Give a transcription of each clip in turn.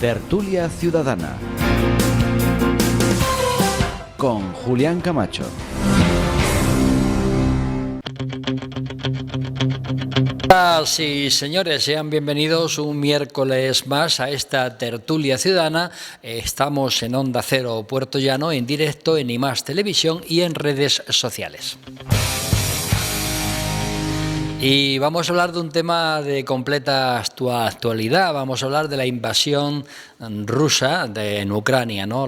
Tertulia Ciudadana con Julián Camacho. Sí, señores, sean bienvenidos un miércoles más a esta Tertulia Ciudadana. Estamos en Onda Cero Puerto Llano, en directo en IMAX Televisión y en redes sociales. Y vamos a hablar de un tema de completa actualidad. Vamos a hablar de la invasión rusa en Ucrania, ¿no?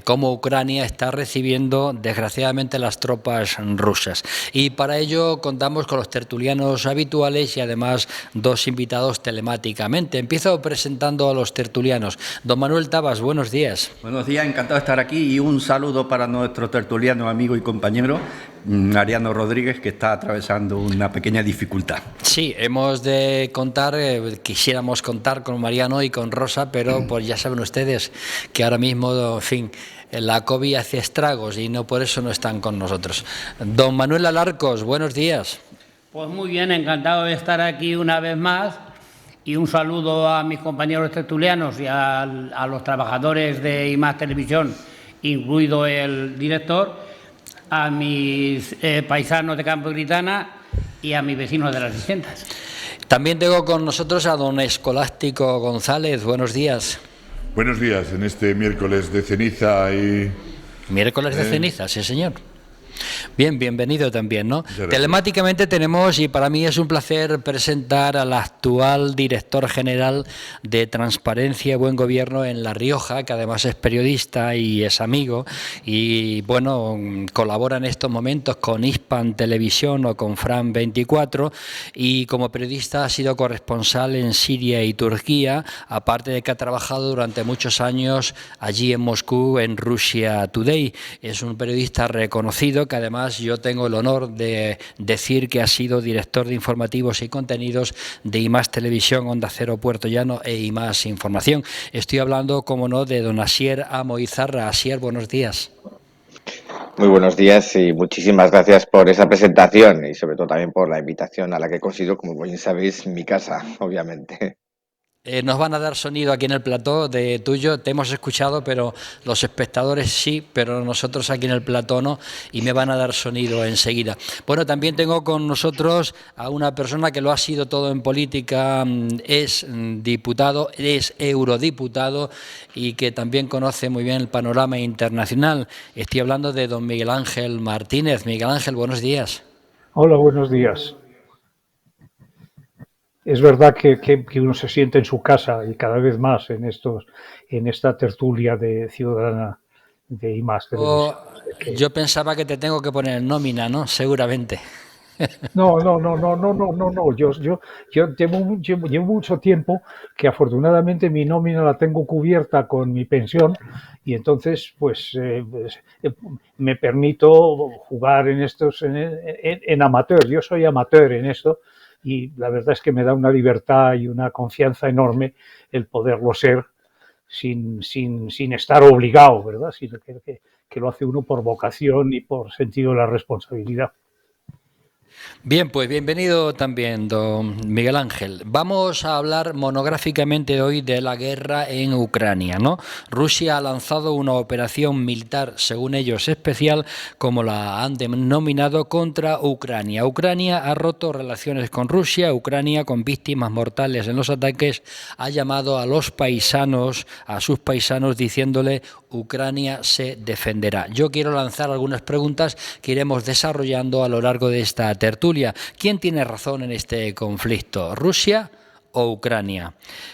Cómo Ucrania está recibiendo, desgraciadamente, las tropas rusas. Y para ello contamos con los tertulianos habituales y además dos invitados telemáticamente. Empiezo presentando a los tertulianos. Don Manuel Tabas, buenos días. Buenos días, encantado de estar aquí y un saludo para nuestro tertuliano, amigo y compañero Mariano Rodríguez, que está atravesando una pequeña dificultad. Sí, hemos de contar, quisiéramos contar con Mariano y con Rosa, pero pues ya saben ustedes que ahora mismo, en fin, la COVID hace estragos y no por eso no están con nosotros. Don Manuel Alarcos, buenos días. Pues muy bien, encantado de estar aquí una vez más y un saludo a mis compañeros tertulianos y a los trabajadores de IMAX Televisión, incluido el director, a mis paisanos de Campo Gritana y a mis vecinos de las Distintas. También tengo con nosotros a don Escolástico González. Buenos días. Buenos días, en este miércoles de ceniza y... Miércoles de ceniza, sí señor. Bien, bienvenido también, ¿no? Telemáticamente tenemos, y para mí es un placer presentar al actual director general de Transparencia y Buen Gobierno en La Rioja, que además es periodista y es amigo, y bueno, colabora en estos momentos con Hispan Televisión o con Fran 24, y como periodista ha sido corresponsal en Siria y Turquía, aparte de que ha trabajado durante muchos años allí en Moscú en Russia Today. Es un periodista reconocido que además yo tengo el honor de decir que ha sido director de informativos y contenidos de IMAX Televisión, Onda Cero Puerto Llano e IMAX Información. Estoy hablando, como no, de don Asier Amo Izarra. Asier, buenos días. Muy buenos días y muchísimas gracias por esa presentación y sobre todo también por la invitación a la que considero, como bien sabéis, mi casa, obviamente. Nos van a dar sonido aquí en el plató de tuyo, te hemos escuchado, pero los espectadores sí, pero nosotros aquí en el plató no, y me van a dar sonido enseguida. Bueno, también tengo con nosotros a una persona que lo ha sido todo en política, es diputado, es eurodiputado y que también conoce muy bien el panorama internacional. Estoy hablando de don Miguel Ángel Martínez. Miguel Ángel, buenos días. Hola, buenos días. Es verdad que uno se siente en su casa y cada vez más en esta tertulia de ciudadana de IMAX Televisión. Yo pensaba que te tengo que poner en nómina, ¿no? Seguramente. No. Yo llevo mucho tiempo que afortunadamente mi nómina la tengo cubierta con mi pensión y entonces pues me permito jugar en amateur. Yo soy amateur en esto. Y la verdad es que me da una libertad y una confianza enorme el poderlo ser sin estar obligado, ¿verdad? Sino que lo hace uno por vocación y por sentido de la responsabilidad. Bien, pues bienvenido también, don Miguel Ángel. Vamos a hablar monográficamente hoy de la guerra en Ucrania, ¿no? Rusia ha lanzado una operación militar, según ellos, especial, como la han denominado, contra Ucrania. Ucrania ha roto relaciones con Rusia, Ucrania, con víctimas mortales en los ataques, ha llamado a sus paisanos, diciéndole: Ucrania se defenderá. Yo quiero lanzar algunas preguntas que iremos desarrollando a lo largo de esta tertulia. ¿Quién tiene razón en este conflicto? ¿Rusia o Ucrania?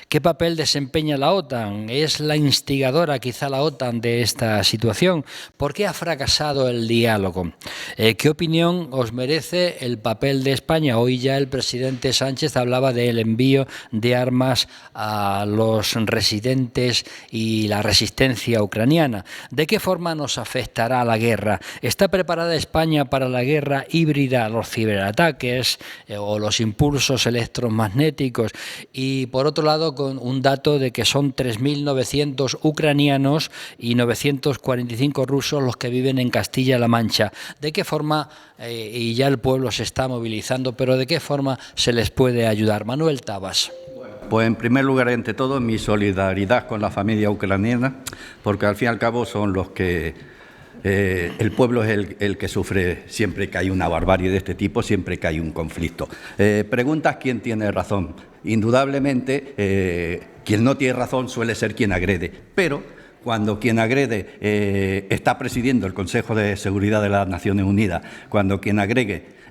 ¿Qué papel desempeña la OTAN? ¿Es la instigadora quizá la OTAN de esta situación? ¿Por qué ha fracasado el diálogo? ¿Qué opinión os merece el papel de España? Hoy ya el presidente Sánchez hablaba del envío de armas a los residentes y la resistencia ucraniana. ¿De qué forma nos afectará la guerra? ¿Está preparada España para la guerra híbrida, los ciberataques o los impulsos electromagnéticos? Y por otro lado, con un dato de que son 3.900 ucranianos y 945 rusos los que viven en Castilla-La Mancha. ¿De qué forma, y ya el pueblo se está movilizando, pero de qué forma se les puede ayudar? Manuel Tabas. pues en primer lugar, ante todo, mi solidaridad con la familia ucraniana, porque al fin y al cabo son los que... el pueblo es el que sufre siempre que hay una barbarie de este tipo, siempre que hay un conflicto. Preguntas quién tiene razón. Indudablemente, quien no tiene razón suele ser quien agrede, pero cuando quien agrede está presidiendo el Consejo de Seguridad de las Naciones Unidas, cuando quien agrede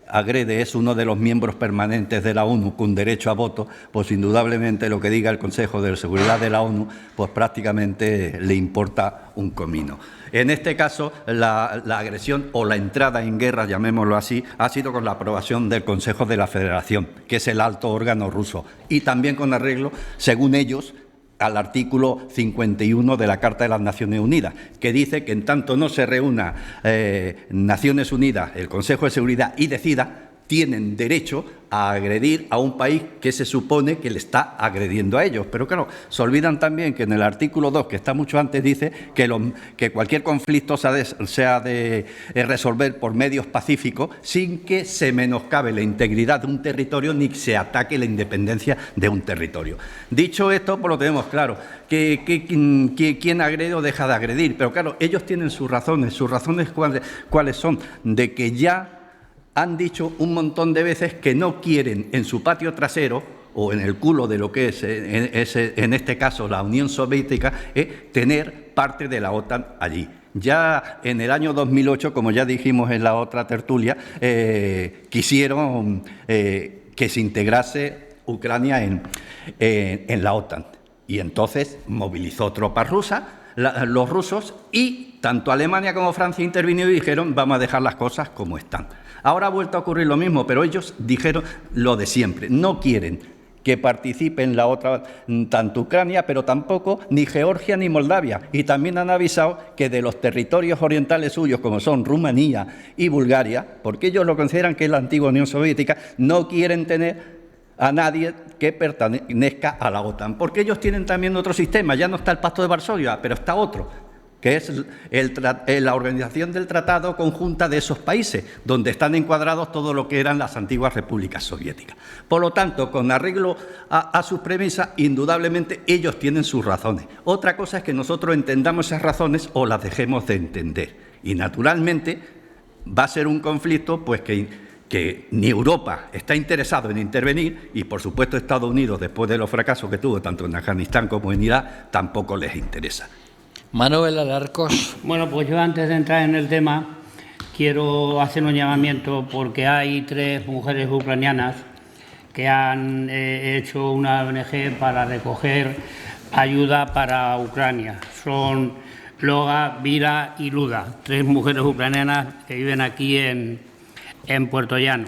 es uno de los miembros permanentes de la ONU con derecho a voto, pues indudablemente lo que diga el Consejo de Seguridad de la ONU, pues prácticamente le importa un comino. En este caso, la agresión o la entrada en guerra, llamémoslo así, ha sido con la aprobación del Consejo de la Federación, que es el alto órgano ruso, y también con arreglo, según ellos, al artículo 51 de la Carta de las Naciones Unidas, que dice que en tanto no se reúna Naciones Unidas, el Consejo de Seguridad, y decida, tienen derecho a agredir a un país que se supone que le está agrediendo a ellos. Pero claro, se olvidan también que en el artículo 2, que está mucho antes, dice que cualquier conflicto se ha de resolver por medios pacíficos sin que se menoscabe la integridad de un territorio ni se ataque la independencia de un territorio. Dicho esto, pues lo tenemos claro, que quien agrede o deja de agredir. Pero claro, ellos tienen sus razones. ¿Sus razones cuáles son? De que ya han dicho un montón de veces que no quieren en su patio trasero o en el culo de lo que es en este caso la Unión Soviética, tener parte de la OTAN allí. Ya en el año 2008, como ya dijimos en la otra tertulia, quisieron que se integrase Ucrania en la OTAN. Y entonces movilizó tropas rusas, los rusos, y tanto Alemania como Francia intervinieron y dijeron vamos a dejar las cosas como están. Ahora ha vuelto a ocurrir lo mismo, pero ellos dijeron lo de siempre. No quieren que participe en la otra, tanto Ucrania, pero tampoco ni Georgia ni Moldavia. Y también han avisado que de los territorios orientales suyos, como son Rumanía y Bulgaria, porque ellos lo consideran que es la antigua Unión Soviética, no quieren tener a nadie que pertenezca a la OTAN, porque ellos tienen también otro sistema. Ya no está el Pacto de Varsovia, pero está otro, que es la organización del Tratado Conjunta de esos países, donde están encuadrados todo lo que eran las antiguas repúblicas soviéticas. Por lo tanto, con arreglo a sus premisas, indudablemente ellos tienen sus razones. Otra cosa es que nosotros entendamos esas razones o las dejemos de entender. Y naturalmente va a ser un conflicto pues que ni Europa está interesado en intervenir y, por supuesto, Estados Unidos, después de los fracasos que tuvo tanto en Afganistán como en Irak, tampoco les interesa. Manuel Alarcos. Bueno, pues yo antes de entrar en el tema quiero hacer un llamamiento porque hay 3 mujeres ucranianas que han hecho una ONG para recoger ayuda para Ucrania. Son Loga, Vira y Luda, 3 mujeres ucranianas que viven aquí en Puerto Llano.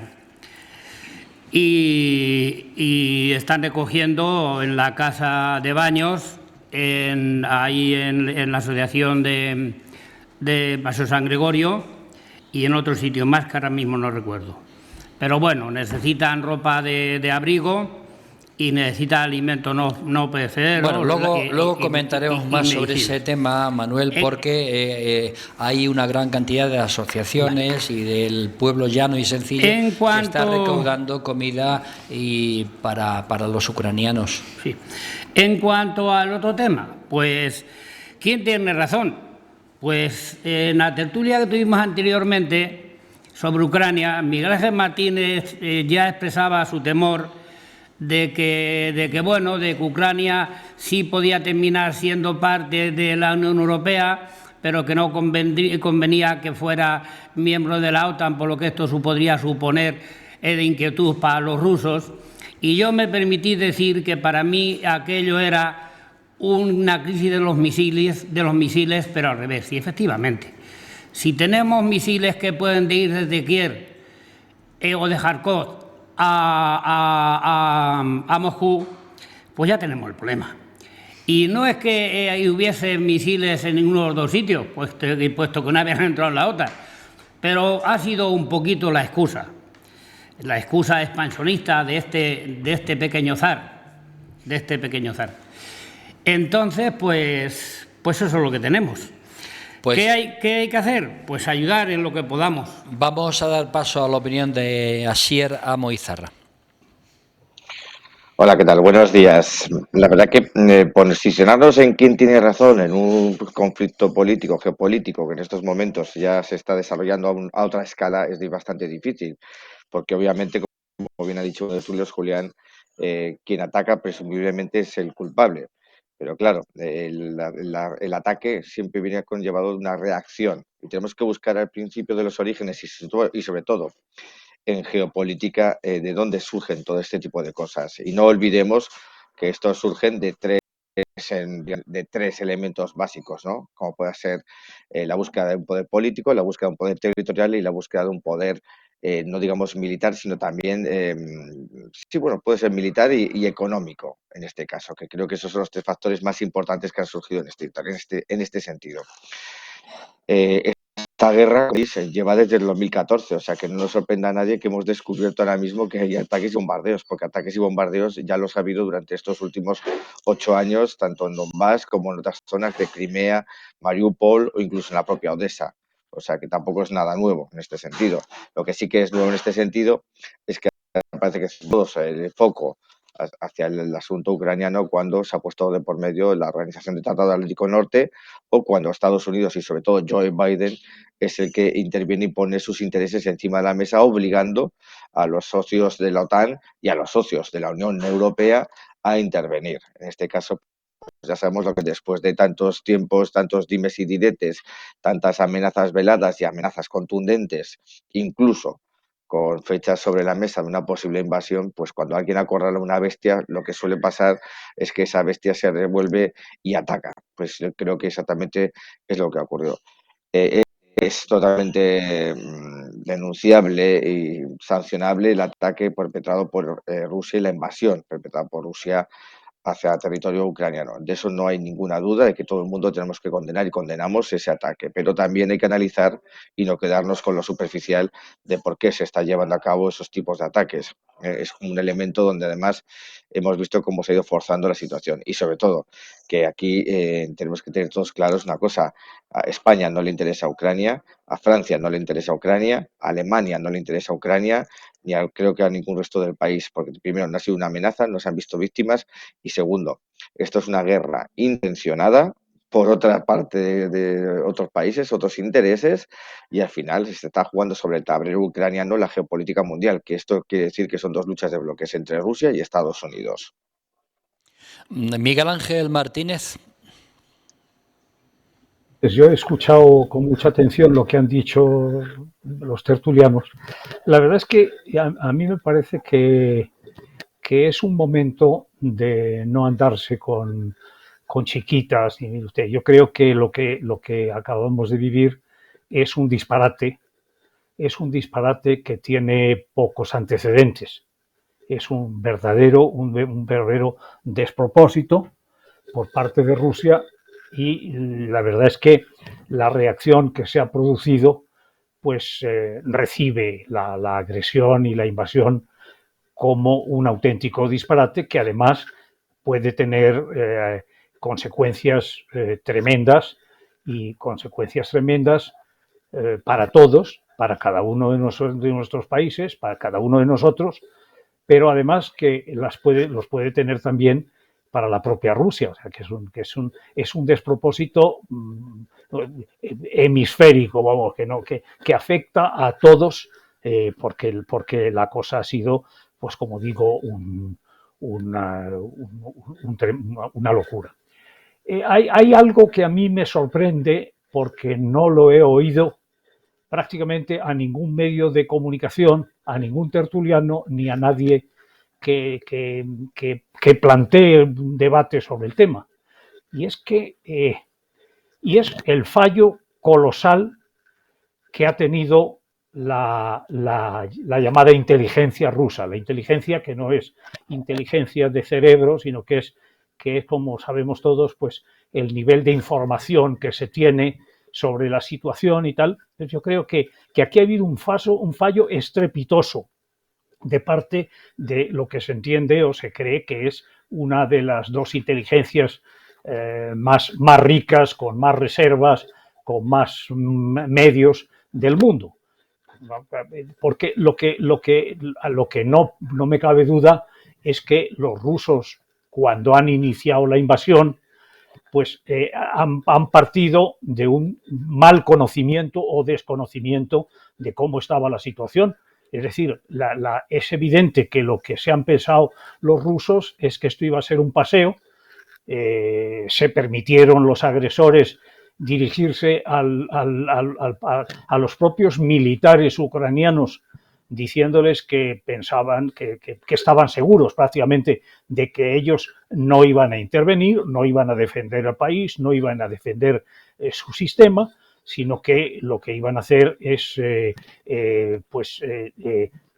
Y están recogiendo en la casa de baños, ahí en la asociación de Paso San Gregorio y en otro sitio más que ahora mismo no recuerdo. Pero bueno, necesitan ropa de abrigo y necesitan alimentos no perecederos. Bueno, luego comentaremos más sobre ese tema, Manuel, porque hay una gran cantidad de asociaciones y del pueblo llano y sencillo que está recaudando comida y para los ucranianos. Sí. En cuanto al otro tema, pues, ¿quién tiene razón? Pues en la tertulia que tuvimos anteriormente sobre Ucrania, Miguel Ángel Martínez ya expresaba su temor de que Ucrania sí podía terminar siendo parte de la Unión Europea, pero que no convenía que fuera miembro de la OTAN, por lo que esto podría suponer de inquietud para los rusos. Y yo me permití decir que para mí aquello era una crisis de los misiles, pero al revés. Y efectivamente, si tenemos misiles que pueden ir desde Kiev o de Kharkov a Moscú, pues ya tenemos el problema. Y no es que hubiese misiles en ninguno de los 2 sitios, puesto que no habían entrado en la OTAN, pero ha sido un poquito la excusa expansionista de este pequeño zar. Entonces, pues eso es lo que tenemos. Pues, ¿Qué hay que hacer? Pues ayudar en lo que podamos. Vamos a dar paso a la opinión de Asier Amo Izarra. Hola, ¿qué tal? Buenos días. La verdad que posicionarnos en quién tiene razón en un conflicto político, geopolítico, que en estos momentos ya se está desarrollando a otra escala, es bastante difícil, porque obviamente, como bien ha dicho uno de Tulio Julián, quien ataca presumiblemente es el culpable. Pero claro, el ataque siempre viene conllevado de una reacción y tenemos que buscar al principio de los orígenes y sobre todo en geopolítica de dónde surgen todo este tipo de cosas. Y no olvidemos que estos surgen de tres elementos básicos, ¿no? Como puede ser la búsqueda de un poder político, la búsqueda de un poder territorial y la búsqueda de un poder, no digamos militar, sino también, sí, bueno, puede ser militar y económico en este caso, que creo que esos son los tres factores más importantes que han surgido en este sentido. Esta guerra se lleva desde el 2014, o sea que no nos sorprenda a nadie que hemos descubierto ahora mismo que hay ataques y bombardeos, porque ataques y bombardeos ya los ha habido durante estos últimos 8 años, tanto en Donbass como en otras zonas de Crimea, Mariupol o incluso en la propia Odessa. O sea que tampoco es nada nuevo en este sentido. Lo que sí que es nuevo en este sentido es que parece que todos el foco hacia el asunto ucraniano cuando se ha puesto de por medio la Organización del Tratado Atlántico Norte o cuando Estados Unidos y sobre todo Joe Biden es el que interviene y pone sus intereses encima de la mesa, obligando a los socios de la OTAN y a los socios de la Unión Europea a intervenir. En este caso, pues ya sabemos lo que después de tantos tiempos, tantos dimes y diretes, tantas amenazas veladas y amenazas contundentes, incluso con fechas sobre la mesa de una posible invasión, pues cuando alguien acorrala a una bestia, lo que suele pasar es que esa bestia se revuelve y ataca. Pues yo creo que exactamente es lo que ha ocurrido. Eh, es totalmente denunciable y sancionable el ataque perpetrado por Rusia y la invasión perpetrada por Rusia hacia territorio ucraniano. De eso no hay ninguna duda, de que todo el mundo tenemos que condenar y condenamos ese ataque, pero también hay que analizar y no quedarnos con lo superficial de por qué se está llevando a cabo esos tipos de ataques. Es un elemento donde además hemos visto cómo se ha ido forzando la situación y sobre todo que aquí tenemos que tener todos claros una cosa: a España no le interesa Ucrania, a Francia no le interesa Ucrania, a Alemania no le interesa Ucrania, creo que a ningún resto del país, porque primero no ha sido una amenaza, no se han visto víctimas y segundo, esto es una guerra intencionada por otra parte de otros países, otros intereses, y al final se está jugando sobre el tablero ucraniano la geopolítica mundial, que esto quiere decir que son dos luchas de bloques entre Rusia y Estados Unidos. Miguel Ángel Martínez. Pues yo he escuchado con mucha atención lo que han dicho los tertulianos. La verdad es que a mí me parece que es un momento de no andarse con chiquitas. Y usted, yo creo que lo que acabamos de vivir es un disparate que tiene pocos antecedentes. Es un verdadero despropósito por parte de Rusia y la verdad es que la reacción que se ha producido pues recibe la agresión y la invasión como un auténtico disparate que además puede tener consecuencias tremendas y consecuencias tremendas para todos, para cada uno de nuestros países, para cada uno de nosotros, pero además que los puede tener también para la propia Rusia, o sea que es un despropósito hemisférico, vamos, que afecta a todos, porque la cosa ha sido, pues como digo, una locura. Hay algo que a mí me sorprende porque no lo he oído prácticamente a ningún medio de comunicación, a ningún tertuliano, ni a nadie que plantee un debate sobre el tema. Y es el fallo colosal que ha tenido la llamada inteligencia rusa, la inteligencia que no es inteligencia de cerebro, sino que es, como sabemos todos, pues el nivel de información que se tiene sobre la situación y tal. Entonces yo creo que aquí ha habido un fallo estrepitoso de parte de lo que se entiende o se cree que es una de las dos inteligencias más ricas, con más reservas, con más medios del mundo. Porque lo que no me cabe duda es que los rusos, cuando han iniciado la invasión, pues han partido de un mal conocimiento o desconocimiento de cómo estaba la situación. Es decir, es evidente que lo que se han pensado los rusos es que esto iba a ser un paseo. Se permitieron los agresores dirigirse a los propios militares ucranianos diciéndoles que pensaban que estaban seguros prácticamente de que ellos no iban a intervenir, no iban a defender al país, no iban a defender su sistema, sino que lo que iban a hacer es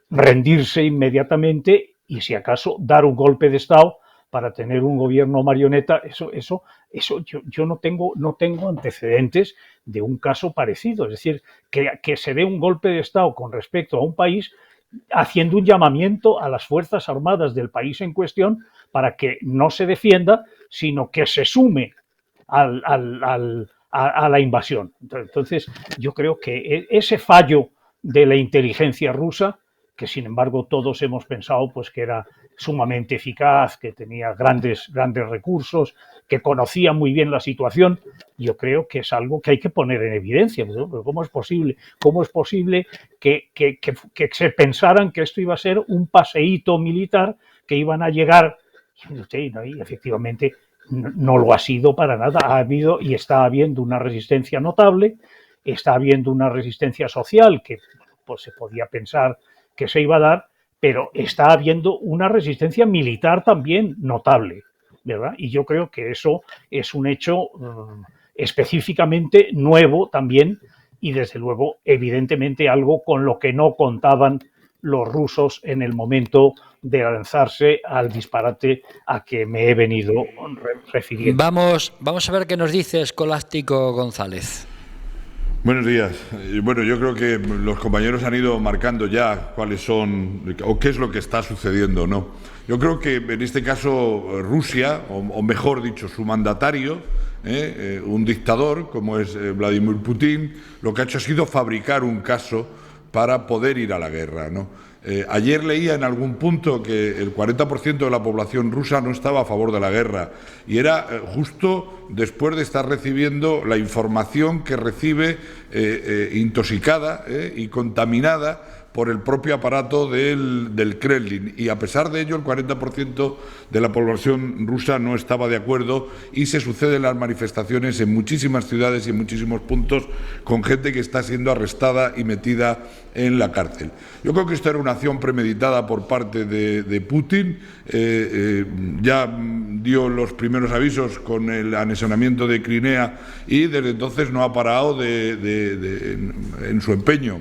rendirse inmediatamente y, si acaso, dar un golpe de Estado para tener un gobierno marioneta. Eso yo no tengo antecedentes de un caso parecido. Es decir, que se dé un golpe de Estado con respecto a un país haciendo un llamamiento a las Fuerzas Armadas del país en cuestión para que no se defienda, sino que se sume a la invasión. Entonces, yo creo que ese fallo de la inteligencia rusa, que sin embargo todos hemos pensado pues que era sumamente eficaz, que tenía grandes recursos, que conocía muy bien la situación, yo creo que es algo que hay que poner en evidencia. ¿Pero cómo es posible? ¿Cómo es posible que se pensaran que esto iba a ser un paseíto militar, que iban a llegar? Y efectivamente no lo ha sido para nada. Ha habido y está habiendo una resistencia notable, está habiendo una resistencia social que pues se podía pensar que se iba a dar, pero está habiendo una resistencia militar también notable, ¿verdad? Y yo creo que eso es un hecho específicamente nuevo también, y desde luego, evidentemente, algo con lo que no contaban los rusos en el momento de lanzarse al disparate a que me he venido refiriendo. Vamos a ver qué nos dice Escolástico González. Buenos días. Bueno, yo creo que los compañeros han ido marcando ya cuáles son o qué es lo que está sucediendo, ¿no? Yo creo que en este caso Rusia, o mejor dicho, su mandatario, un dictador como es Vladimir Putin, lo que ha hecho ha sido fabricar un caso para poder ir a la guerra, ¿no? Ayer leía en algún punto que el 40% de la población rusa no estaba a favor de la guerra, y era justo después de estar recibiendo la información que recibe intoxicada y contaminada por el propio aparato del Kremlin, y a pesar de ello el 40% de la población rusa no estaba de acuerdo, y se suceden las manifestaciones en muchísimas ciudades y en muchísimos puntos con gente que está siendo arrestada y metida en la cárcel. Yo creo que esto era una acción premeditada por parte de Putin. Ya dio los primeros avisos con el anexionamiento de Crimea y desde entonces no ha parado en su empeño.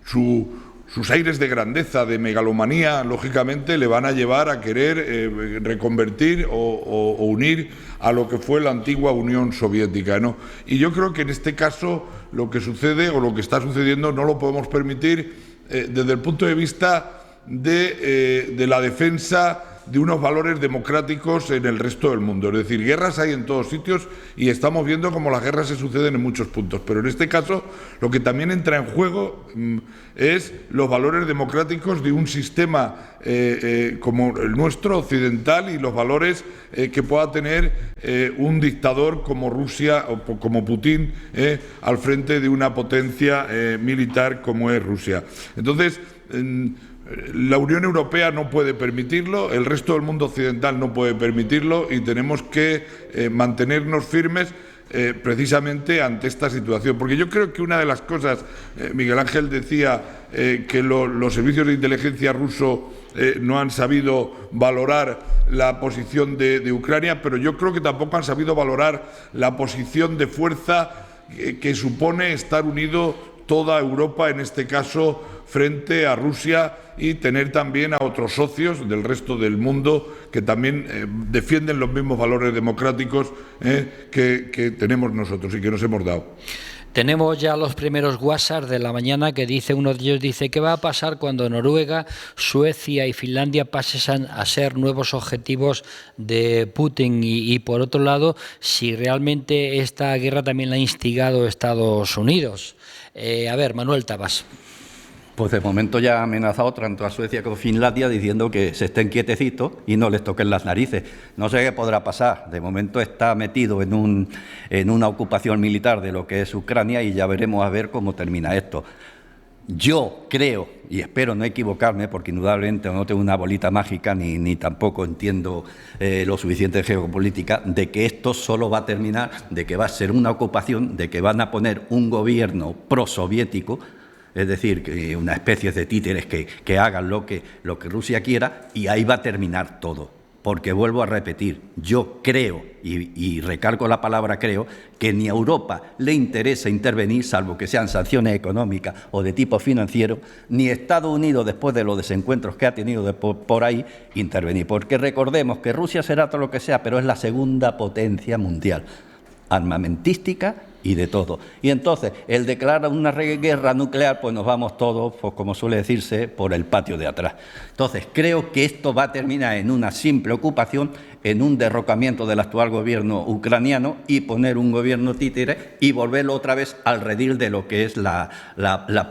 Sus aires de grandeza, de megalomanía, lógicamente le van a llevar a querer reconvertir o unir a lo que fue la antigua Unión Soviética, ¿no? Y yo creo que en este caso lo que sucede o lo que está sucediendo no lo podemos permitir desde el punto de vista de la defensa de unos valores democráticos en el resto del mundo. Es decir, guerras hay en todos sitios y estamos viendo cómo las guerras se suceden en muchos puntos, pero en este caso lo que también entra en juego es los valores democráticos de un sistema como el nuestro, occidental, y los valores que pueda tener un dictador como Rusia o como Putin al frente de una potencia militar como es Rusia. Entonces, la Unión Europea no puede permitirlo, el resto del mundo occidental no puede permitirlo, y tenemos que mantenernos firmes precisamente ante esta situación. Porque yo creo que una de las cosas, Miguel Ángel decía que los servicios de inteligencia rusos no han sabido valorar la posición de Ucrania, pero yo creo que tampoco han sabido valorar la posición de fuerza que supone estar unido toda Europa, en este caso, frente a Rusia, y tener también a otros socios del resto del mundo que también defienden los mismos valores democráticos que tenemos nosotros y que nos hemos dado. Tenemos ya los primeros WhatsApp de la mañana que dice, uno de ellos dice, ¿qué va a pasar cuando Noruega, Suecia y Finlandia pasen a ser nuevos objetivos de Putin? Y por otro lado, si realmente esta guerra también la ha instigado Estados Unidos. A ver, Manuel Tabas. Pues de momento ya ha amenazado tanto a Suecia como a Finlandia diciendo que se estén quietecitos y no les toquen las narices. No sé qué podrá pasar. De momento está metido en una ocupación militar de lo que es Ucrania y ya veremos a ver cómo termina esto. Yo creo, y espero no equivocarme, porque indudablemente no tengo una bolita mágica ni tampoco entiendo lo suficiente de geopolítica, de que esto solo va a terminar, de que va a ser una ocupación, de que van a poner un gobierno prosoviético, es decir, que una especie de títeres que hagan lo que Rusia quiera, y ahí va a terminar todo. Porque vuelvo a repetir, yo creo, y recalco la palabra creo, que ni a Europa le interesa intervenir, salvo que sean sanciones económicas o de tipo financiero, ni a Estados Unidos, después de los desencuentros que ha tenido por ahí, intervenir. Porque recordemos que Rusia será todo lo que sea, pero es la segunda potencia mundial, armamentística y de todo. Y entonces, el declarar una guerra nuclear, pues nos vamos todos, pues como suele decirse, por el patio de atrás. Entonces, creo que esto va a terminar en una simple ocupación, en un derrocamiento del actual gobierno ucraniano y poner un gobierno títere y volverlo otra vez al redil de lo que es la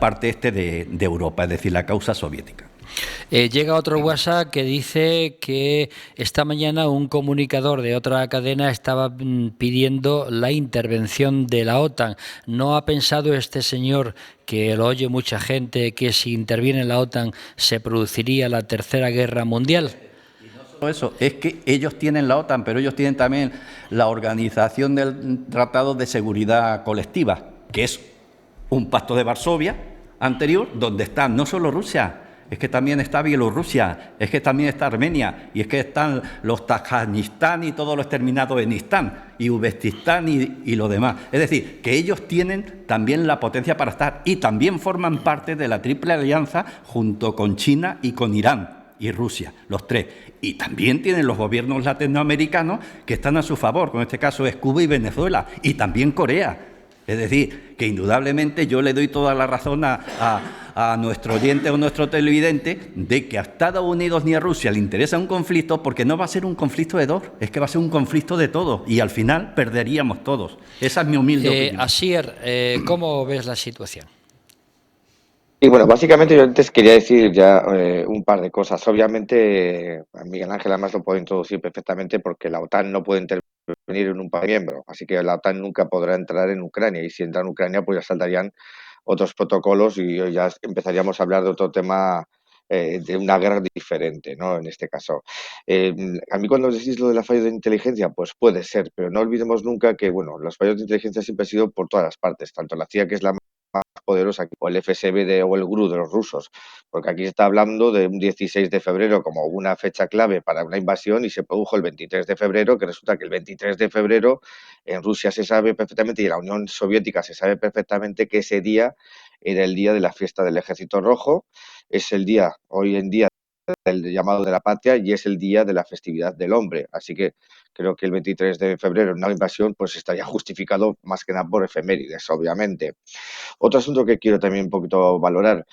parte de Europa, es decir, la causa soviética. Llega otro WhatsApp que dice que esta mañana un comunicador de otra cadena estaba pidiendo la intervención de la OTAN. ¿No ha pensado este señor, que lo oye mucha gente, que si interviene la OTAN se produciría la Tercera Guerra Mundial? Eso, es que ellos tienen la OTAN, pero ellos tienen también la Organización del Tratado de Seguridad Colectiva, que es un pacto de Varsovia anterior, donde está no solo Rusia, es que también está Bielorrusia, es que también está Armenia, y es que están los Tajikistán y todo lo exterminado en Istán, y Uzbekistán y lo demás. Es decir, que ellos tienen también la potencia para estar, y también forman parte de la Triple Alianza junto con China y con Irán y Rusia, los tres. Y también tienen los gobiernos latinoamericanos que están a su favor, con este caso es Cuba y Venezuela, y también Corea. Es decir, que indudablemente yo le doy toda la razón a nuestro oyente o nuestro televidente de que a Estados Unidos ni a Rusia le interesa un conflicto, porque no va a ser un conflicto de dos, es que va a ser un conflicto de todos y al final perderíamos todos. Esa es mi humilde opinión. Asier, ¿cómo ves la situación? Y bueno, básicamente yo antes quería decir ya un par de cosas. Obviamente, a Miguel Ángel además lo puedo introducir perfectamente porque la OTAN no puede intervenir en un país miembro, así que la OTAN nunca podrá entrar en Ucrania, y si entra en Ucrania pues ya saltarían otros protocolos y ya empezaríamos a hablar de otro tema, de una guerra diferente, ¿no? En este caso. A mí cuando decís lo de la falla de inteligencia, pues puede ser, pero no olvidemos nunca que, bueno, los fallos de inteligencia siempre han sido por todas las partes, tanto la CIA, que es la más poderosa, o el FSB o el GRU de los rusos, porque aquí se está hablando de un 16 de febrero como una fecha clave para una invasión y se produjo el 23 de febrero, que resulta que el 23 de febrero en Rusia se sabe perfectamente y en la Unión Soviética se sabe perfectamente que ese día era el día de la fiesta del Ejército Rojo, es el día, hoy en día, el llamado de la patria y es el día de la festividad del hombre. Así que creo que el 23 de febrero en una invasión pues estaría justificado más que nada por efemérides, obviamente. Otro asunto que quiero también un poquito valorar,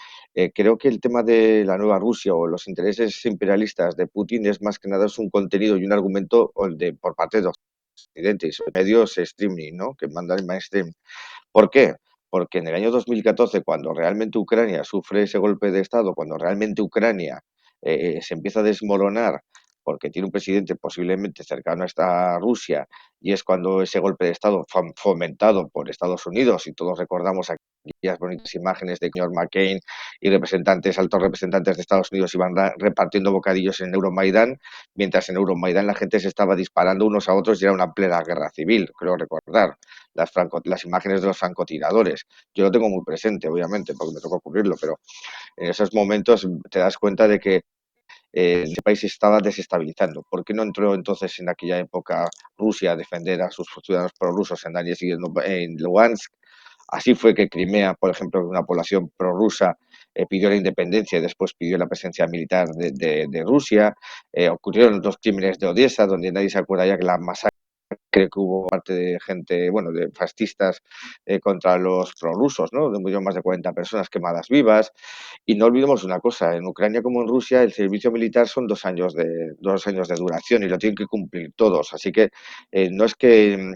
creo que el tema de la nueva Rusia o los intereses imperialistas de Putin es más que nada es un contenido y un argumento por parte de Occidente y medios streaming, ¿no? Que mandan el mainstream. ¿Por qué? Porque en el año 2014, cuando realmente Ucrania sufre ese golpe de Estado, cuando realmente Ucrania se empieza a desmoronar porque tiene un presidente posiblemente cercano a esta Rusia, y es cuando ese golpe de Estado fomentado por Estados Unidos, y todos recordamos aquellas bonitas imágenes de señor McCain y altos representantes de Estados Unidos iban repartiendo bocadillos en Euromaidán, mientras en Euromaidán la gente se estaba disparando unos a otros y era una plena guerra civil, creo recordar las imágenes de los francotiradores. Yo lo tengo muy presente, obviamente, porque me tocó cubrirlo, pero en esos momentos te das cuenta de que ese país se estaba desestabilizando. ¿Por qué no entró entonces en aquella época Rusia a defender a sus ciudadanos prorrusos en Donetsk y en Lugansk? Así fue que Crimea, por ejemplo, una población prorrusa, pidió la independencia y después pidió la presencia militar de Rusia. Ocurrieron los crímenes de Odessa, donde nadie se acuerda ya que la masacre que hubo parte de gente, bueno, de fascistas contra los prorrusos, ¿no? De más de 40 personas quemadas vivas. Y no olvidemos una cosa, en Ucrania como en Rusia el servicio militar son 2 años de duración y lo tienen que cumplir todos. Así que no es que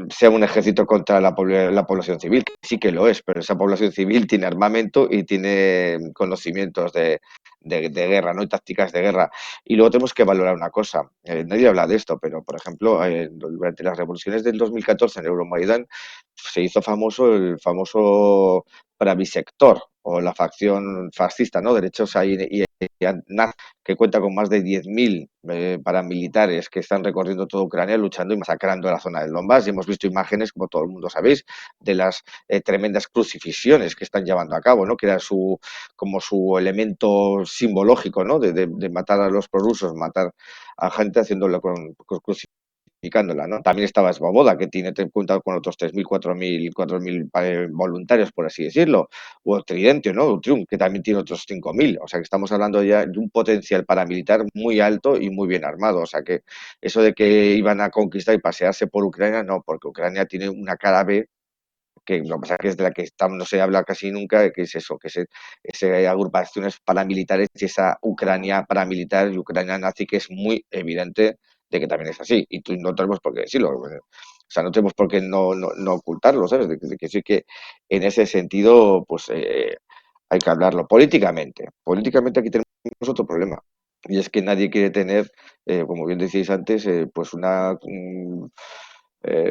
sea un ejército contra la población civil, que sí que lo es, pero esa población civil tiene armamento y tiene conocimientos de guerra, ¿no? Y tácticas de guerra. Y luego tenemos que valorar una cosa, nadie habla de esto, pero por ejemplo, durante las revoluciones del 2014 en Euromaidán se hizo famoso el famoso Pravisector o la facción fascista, ¿no? Derechos y que cuenta con más de 10.000 paramilitares que están recorriendo toda Ucrania luchando y masacrando la zona del Donbass. Y hemos visto imágenes, como todo el mundo sabéis, de las tremendas crucifixiones que están llevando a cabo, ¿no? Que era como su elemento simbológico, ¿no? De matar a los prorrusos, matar a gente haciéndolo con crucificándola, ¿no? También estaba Svoboda, que tiene cuenta con otros 3.000, 4.000 voluntarios, por así decirlo, o Tridente, ¿no? Triumph, que también tiene otros 5.000. O sea, que estamos hablando ya de un potencial paramilitar muy alto y muy bien armado. O sea, que eso de que iban a conquistar y pasearse por Ucrania, no, porque Ucrania tiene una cara B que lo que pasa es que es de la que no se habla casi nunca, que es eso, que es ese agrupaciones paramilitares y esa Ucrania paramilitar y Ucrania nazi, que es muy evidente de que también es así. Y tú no tenemos por qué decirlo. O sea, no tenemos por qué no ocultarlo, ¿sabes? De que sí que en ese sentido, pues hay que hablarlo políticamente. Políticamente aquí tenemos otro problema. Y es que nadie quiere tener, como bien decíais antes, pues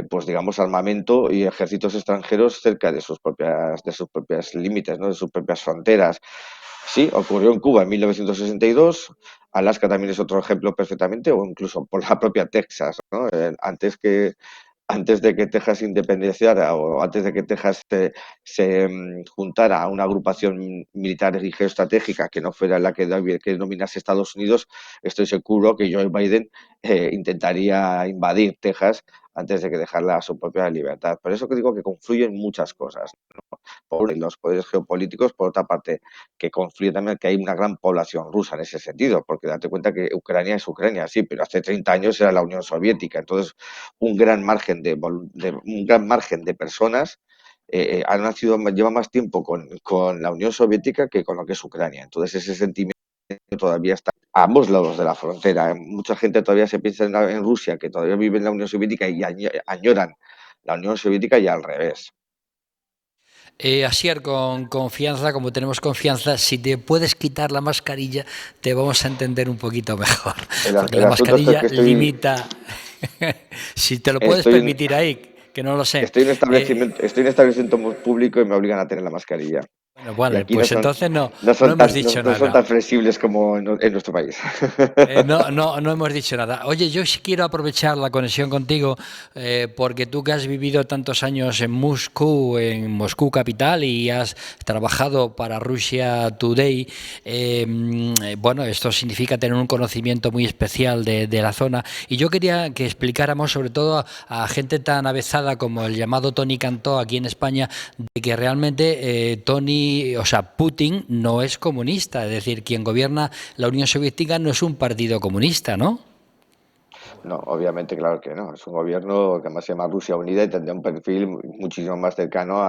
pues digamos, armamento y ejércitos extranjeros cerca de sus propias límites, ¿no? De sus propias fronteras. Sí, ocurrió en Cuba en 1962, Alaska también es otro ejemplo perfectamente, o incluso por la propia Texas, ¿no? Antes de que Texas se independenciara o antes de que Texas se juntara a una agrupación militar y geoestratégica que no fuera la que denominase Estados Unidos, estoy seguro que Joe Biden intentaría invadir Texas antes de que dejarla a su propia libertad. Por eso que digo que confluyen muchas cosas, ¿no? Por los poderes geopolíticos, por otra parte, que confluye también que hay una gran población rusa en ese sentido, porque date cuenta que Ucrania es Ucrania, sí, pero hace 30 años era la Unión Soviética, entonces un gran margen de personas han nacido, lleva más tiempo con la Unión Soviética que con lo que es Ucrania. Entonces ese sentimiento todavía está a ambos lados de la frontera. Mucha gente todavía se piensa en Rusia, que todavía vive en la Unión Soviética y añoran la Unión Soviética y al revés. Asier, con confianza, como tenemos confianza, si te puedes quitar la mascarilla, te vamos a entender un poquito mejor. Porque El la asunto es mascarilla que limita. Si te lo puedes estoy en, permitir ahí, que no lo sé. estoy en establecimiento público y me obligan a tener la mascarilla. Y Bueno, aquí no pues son, entonces no, no no son hemos tan, no, dicho no son nada. tan flexibles como en nuestro país. No hemos dicho nada. Oye, yo sí quiero aprovechar la conexión contigo porque tú que has vivido tantos años en Moscú capital y has trabajado para Russia Today, bueno, esto significa tener un conocimiento muy especial de la zona. Y yo quería que explicáramos sobre todo a gente tan avezada como el llamado Tony Cantó aquí en España, de que realmente Putin no es comunista, es decir, quien gobierna la Unión Soviética no es un partido comunista, ¿no? No, obviamente, claro que no. Es un gobierno que además se llama Rusia Unida y tendría un perfil muchísimo más cercano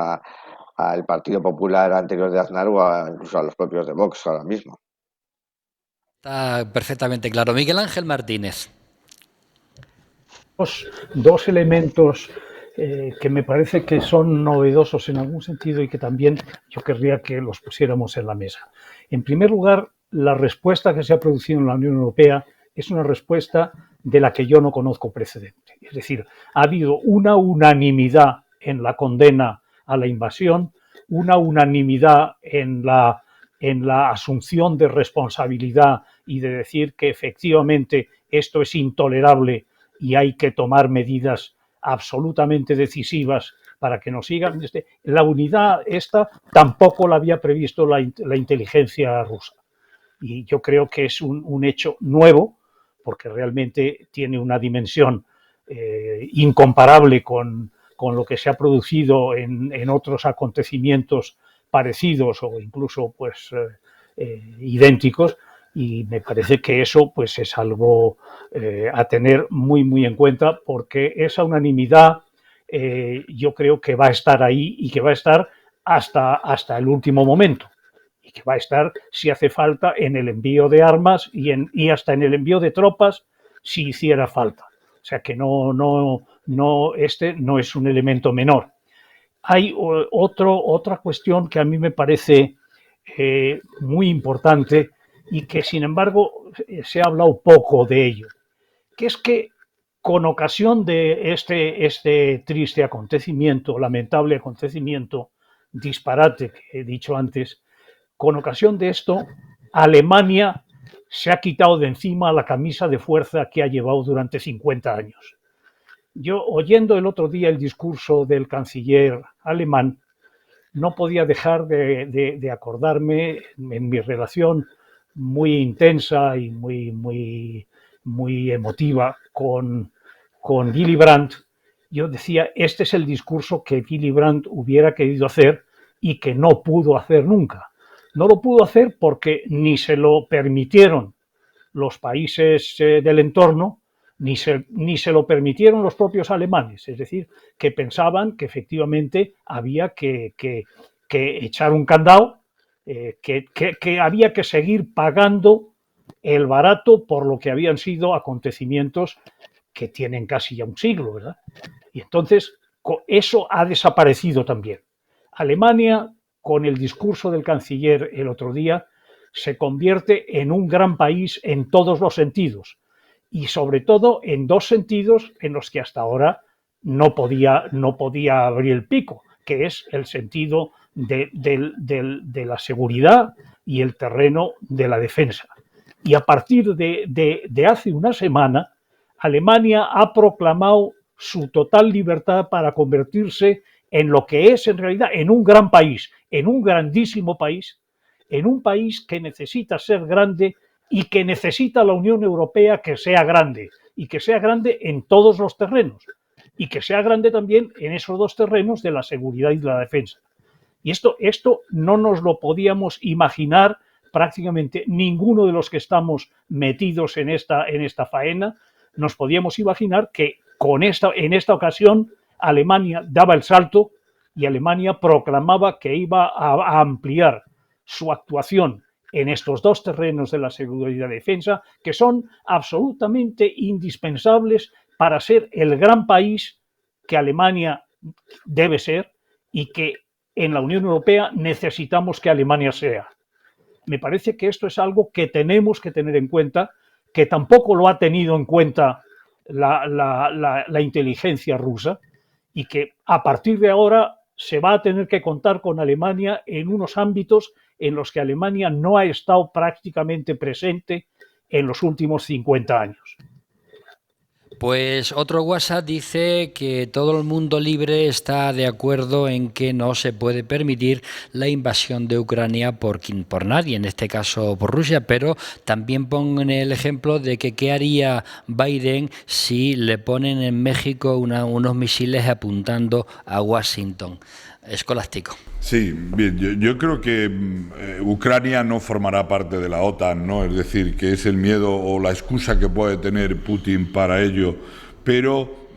al Partido Popular anterior de Aznar o incluso a los propios de Vox ahora mismo. Está perfectamente claro. Miguel Ángel Martínez. Dos elementos que me parece que son novedosos en algún sentido y que también yo querría que los pusiéramos en la mesa. En primer lugar, la respuesta que se ha producido en la Unión Europea es una respuesta de la que yo no conozco precedente. Es decir, ha habido una unanimidad en la condena a la invasión, una unanimidad en la asunción de responsabilidad y de decir que efectivamente esto es intolerable y hay que tomar medidas absolutamente decisivas para que nos sigan. La unidad esta tampoco la había previsto la inteligencia rusa. Y yo creo que es un hecho nuevo, porque realmente tiene una dimensión incomparable con lo que se ha producido en otros acontecimientos parecidos o incluso pues idénticos, y me parece que eso pues es algo a tener muy en cuenta, porque esa unanimidad yo creo que va a estar ahí y que va a estar hasta el último momento, y que va a estar, si hace falta, en el envío de armas y hasta en el envío de tropas si hiciera falta. O sea que no este no es un elemento menor. Hay otra cuestión que a mí me parece muy importante y que, sin embargo, se ha hablado poco de ello, que es que con ocasión de este triste acontecimiento, lamentable acontecimiento, disparate que he dicho antes, con ocasión de esto, Alemania se ha quitado de encima la camisa de fuerza que ha llevado durante 50 años. Yo, oyendo el otro día el discurso del canciller alemán, no podía dejar de acordarme en mi relación muy intensa y muy emotiva con Willy Brandt. Yo decía, este es el discurso que Willy Brandt hubiera querido hacer y que no pudo hacer nunca. No lo pudo hacer porque ni se lo permitieron los países del entorno, ni se lo permitieron los propios alemanes. Es decir, que pensaban que efectivamente había que echar un candado, que había que seguir pagando el barato por lo que habían sido acontecimientos que tienen casi ya un siglo, ¿verdad? Y entonces eso ha desaparecido también. Alemania, con el discurso del canciller el otro día, se convierte en un gran país en todos los sentidos y sobre todo en dos sentidos en los que hasta ahora no podía abrir el pico, que es el sentido de la seguridad y el terreno de la defensa. Y a partir de hace una semana, Alemania ha proclamado su total libertad para convertirse en lo que es en realidad, en un gran país, en un grandísimo país, en un país que necesita ser grande y que necesita la Unión Europea que sea grande, y que sea grande en todos los terrenos, y que sea grande también en esos dos terrenos de la seguridad y de la defensa. Y esto no nos lo podíamos imaginar prácticamente ninguno de los que estamos metidos en esta faena. Nos podíamos imaginar que en esta ocasión Alemania daba el salto y Alemania proclamaba que iba a ampliar su actuación en estos dos terrenos de la seguridad y la defensa, que son absolutamente indispensables para ser el gran país que Alemania debe ser y que en la Unión Europea necesitamos que Alemania sea. Me parece que esto es algo que tenemos que tener en cuenta, que tampoco lo ha tenido en cuenta la inteligencia rusa, y que a partir de ahora se va a tener que contar con Alemania en unos ámbitos en los que Alemania no ha estado prácticamente presente en los últimos 50 años. Pues otro WhatsApp dice que todo el mundo libre está de acuerdo en que no se puede permitir la invasión de Ucrania por nadie, en este caso por Rusia, pero también ponen el ejemplo de que qué haría Biden si le ponen en México unos misiles apuntando a Washington. Escolástico. Sí, bien, yo creo que Ucrania no formará parte de la OTAN, ¿no? Es decir, que es el miedo o la excusa que puede tener Putin para ello. Pero,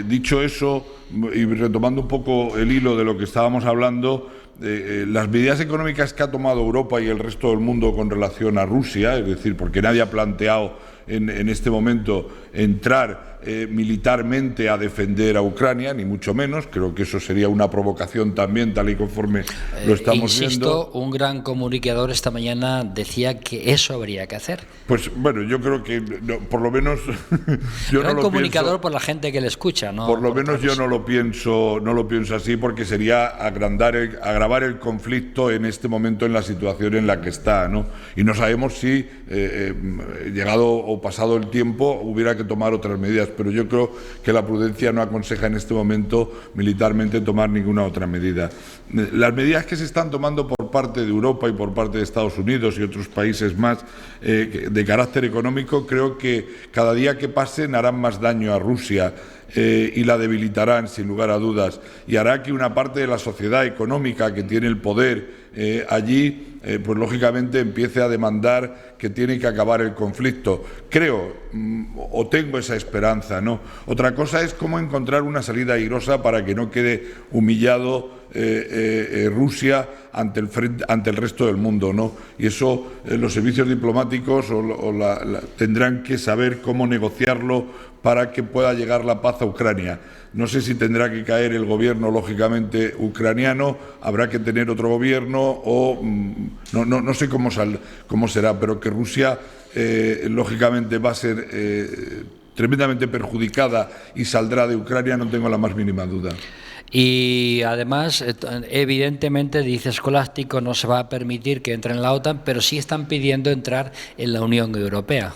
dicho eso, y retomando un poco el hilo de lo que estábamos hablando, las medidas económicas que ha tomado Europa y el resto del mundo con relación a Rusia, es decir, porque nadie ha planteado en este momento entrar militarmente a defender a Ucrania, ni mucho menos. Creo que eso sería una provocación también, tal y conforme lo estamos viendo. Un gran comunicador esta mañana decía que eso habría que hacer. Pues bueno, yo creo que por lo menos yo gran no lo comunicador pienso, por la gente que le escucha, ¿no? Por lo menos yo no lo pienso así, porque sería agravar el conflicto en este momento en la situación en la que está, ¿no? Y no sabemos si llegado o pasado el tiempo hubiera que tomar otras medidas, pero yo creo que la prudencia no aconseja en este momento militarmente tomar ninguna otra medida. Las medidas que se están tomando por parte de Europa y por parte de Estados Unidos y otros países más de carácter económico, creo que cada día que pasen harán más daño a Rusia y la debilitarán sin lugar a dudas, y hará que una parte de la sociedad económica que tiene el poder allí, pues lógicamente empiece a demandar que tiene que acabar el conflicto. Creo o tengo esa esperanza, ¿no? Otra cosa es cómo encontrar una salida airosa para que no quede humillado Rusia ante el resto del mundo, ¿no? Y eso los servicios diplomáticos tendrán que saber cómo negociarlo para que pueda llegar la paz a Ucrania. No sé si tendrá que caer el gobierno, lógicamente, ucraniano, habrá que tener otro gobierno o no sé cómo será, pero que Rusia, lógicamente, va a ser tremendamente perjudicada y saldrá de Ucrania, no tengo la más mínima duda. Y además, evidentemente, dice Escolástico, no se va a permitir que entre en la OTAN, pero sí están pidiendo entrar en la Unión Europea.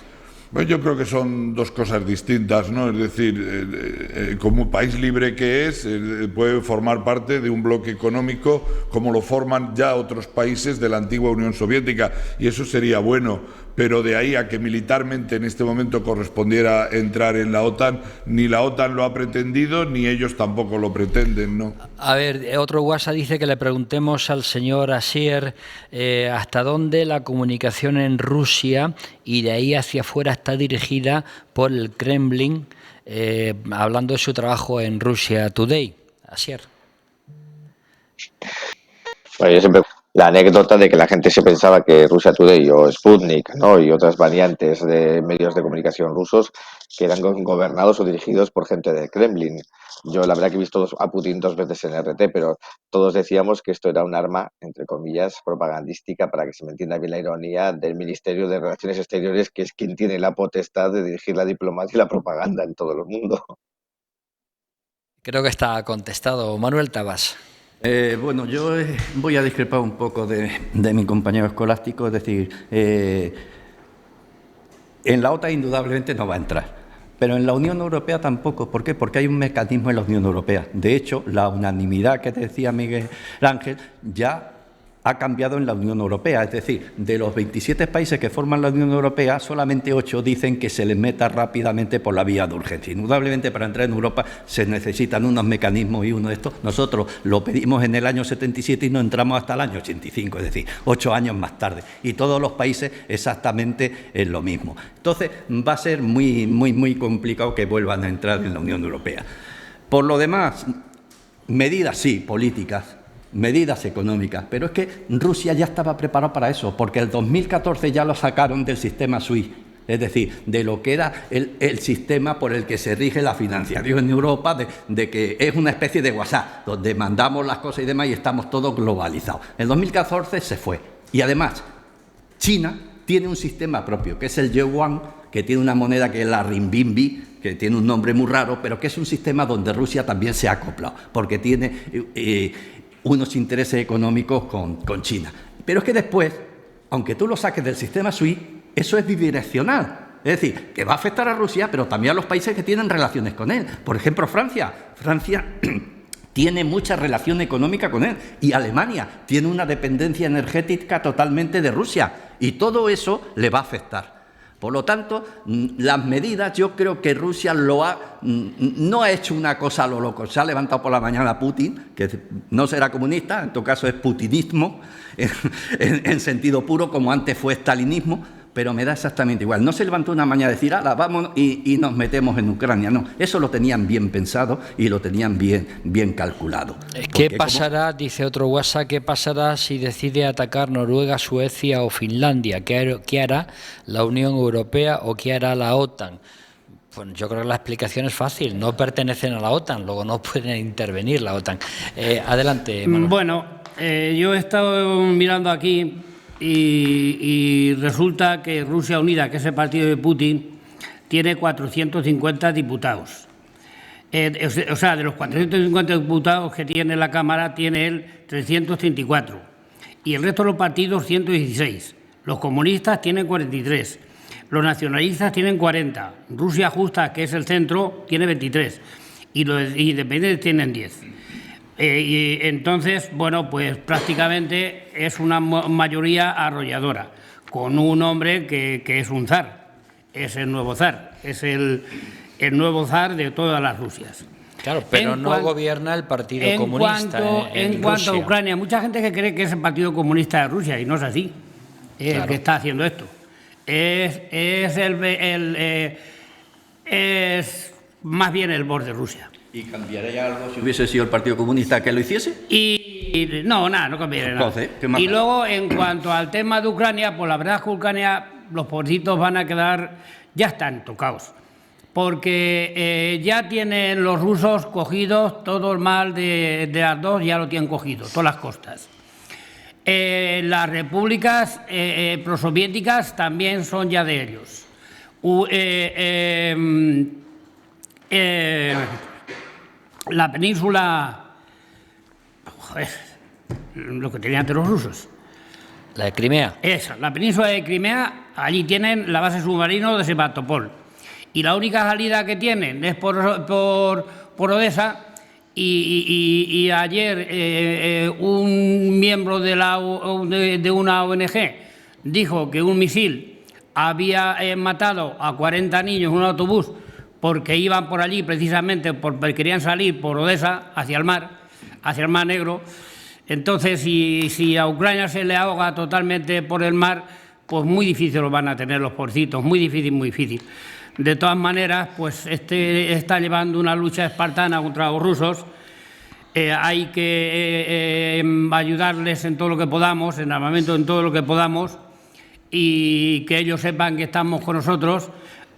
Pues yo creo que son dos cosas distintas, ¿no? Es decir, como país libre que es, puede formar parte de un bloque económico como lo forman ya otros países de la antigua Unión Soviética, y eso sería bueno, pero de ahí a que militarmente en este momento correspondiera entrar en la OTAN, ni la OTAN lo ha pretendido, ni ellos tampoco lo pretenden, ¿no? A ver, otro WhatsApp dice que le preguntemos al señor Asier hasta dónde la comunicación en Rusia y de ahí hacia afuera está dirigida por el Kremlin, hablando de su trabajo en Russia Today. Asier. Bueno, yo siempre la anécdota de que la gente se pensaba que Russia Today o Sputnik, ¿no?, y otras variantes de medios de comunicación rusos que eran gobernados o dirigidos por gente del Kremlin. Yo la verdad que he visto a Putin 2 veces en RT, pero todos decíamos que esto era un arma, entre comillas, propagandística, para que se me entienda bien la ironía, del Ministerio de Relaciones Exteriores, que es quien tiene la potestad de dirigir la diplomacia y la propaganda en todo el mundo. Creo que está contestado. Manuel Tabas. Bueno, yo voy a discrepar un poco de mi compañero Escolástico, es decir, en la OTAN indudablemente no va a entrar, pero en la Unión Europea tampoco. ¿Por qué? Porque hay un mecanismo en la Unión Europea. De hecho, la unanimidad que decía Miguel Ángel ya ha cambiado en la Unión Europea, es decir, de los 27 países que forman la Unión Europea, solamente 8 dicen que se les meta rápidamente por la vía de urgencia. Indudablemente, para entrar en Europa se necesitan unos mecanismos y uno de estos. Nosotros lo pedimos en el año 77 y no entramos hasta el año 85, es decir, 8 años más tarde. Y todos los países exactamente es lo mismo. Entonces, va a ser muy complicado que vuelvan a entrar en la Unión Europea. Por lo demás, medidas sí, políticas, medidas económicas, pero es que Rusia ya estaba preparado para eso, porque el 2014 ya lo sacaron del sistema SWIFT, es decir, de lo que era el sistema por el que se rige la financiación en Europa, de que es una especie de WhatsApp, donde mandamos las cosas y demás y estamos todos globalizados. El 2014 se fue. Y además, China tiene un sistema propio, que es el yuan, que tiene una moneda que es la renminbi, que tiene un nombre muy raro, pero que es un sistema donde Rusia también se ha acoplado, porque tiene unos intereses económicos con China. Pero es que después, aunque tú lo saques del sistema SWIFT, eso es bidireccional. Es decir, que va a afectar a Rusia, pero también a los países que tienen relaciones con él. Por ejemplo, Francia. Francia tiene mucha relación económica con él. Y Alemania tiene una dependencia energética totalmente de Rusia. Y todo eso le va a afectar. Por lo tanto, las medidas, yo creo que Rusia no ha hecho una cosa a lo loco. Se ha levantado por la mañana Putin, que no será comunista, en todo caso es putinismo, en sentido puro, como antes fue stalinismo, pero me da exactamente igual. No se levantó una mañana a decir, ¡hala, vamos y nos metemos en Ucrania! No, eso lo tenían bien pensado y lo tenían bien calculado. ¿Qué pasará, dice otro WhatsApp, qué pasará si decide atacar Noruega, Suecia o Finlandia? ¿Qué hará la Unión Europea o qué hará la OTAN? Pues yo creo que la explicación es fácil, no pertenecen a la OTAN, luego no pueden intervenir la OTAN. Adelante, Manuel. Bueno, yo he estado mirando aquí y resulta que Rusia Unida, que es el partido de Putin, tiene 450 diputados. O sea, de los 450 diputados que tiene la Cámara, tiene él 334. Y el resto de los partidos, 116. Los comunistas tienen 43. Los nacionalistas tienen 40. Rusia Justa, que es el centro, tiene 23. Y los independientes tienen 10. Y entonces, bueno, pues prácticamente es una mayoría arrolladora, con un hombre que es un zar, es el nuevo zar, es el nuevo zar de todas las Rusias. Claro, pero no gobierna el Partido Comunista en cuanto a Ucrania, mucha gente que cree que es el Partido Comunista de Rusia, y no es así, es el que está haciendo esto. Es más bien el borde de Rusia. ¿Y cambiaría algo si hubiese sido el Partido Comunista que lo hiciese? No cambiaría nada. Entonces, ¿qué más? Y luego, en cuanto al tema de Ucrania, pues la verdad es que Ucrania, los pobrecitos van a quedar, ya están tocados. Porque ya tienen los rusos cogidos todo el mal de las dos, ya lo tienen cogido, todas las costas. Las repúblicas prosoviéticas también son ya de ellos. La península, lo que tenían antes los rusos. La de Crimea. Esa, la península de Crimea, allí tienen la base submarina de Sebastopol. Y la única salida que tienen es por Odessa. Y ayer un miembro de una ONG dijo que un misil había matado a 40 niños en un autobús porque iban por allí precisamente porque querían salir por Odessa hacia el mar Negro. Entonces, si a Ucrania se le ahoga totalmente por el mar, pues muy difícil lo van a tener los porcitos, muy difícil, muy difícil. De todas maneras, pues está llevando una lucha espartana contra los rusos. Hay que ayudarles en todo lo que podamos, en armamento, en todo lo que podamos, y que ellos sepan que estamos con nosotros,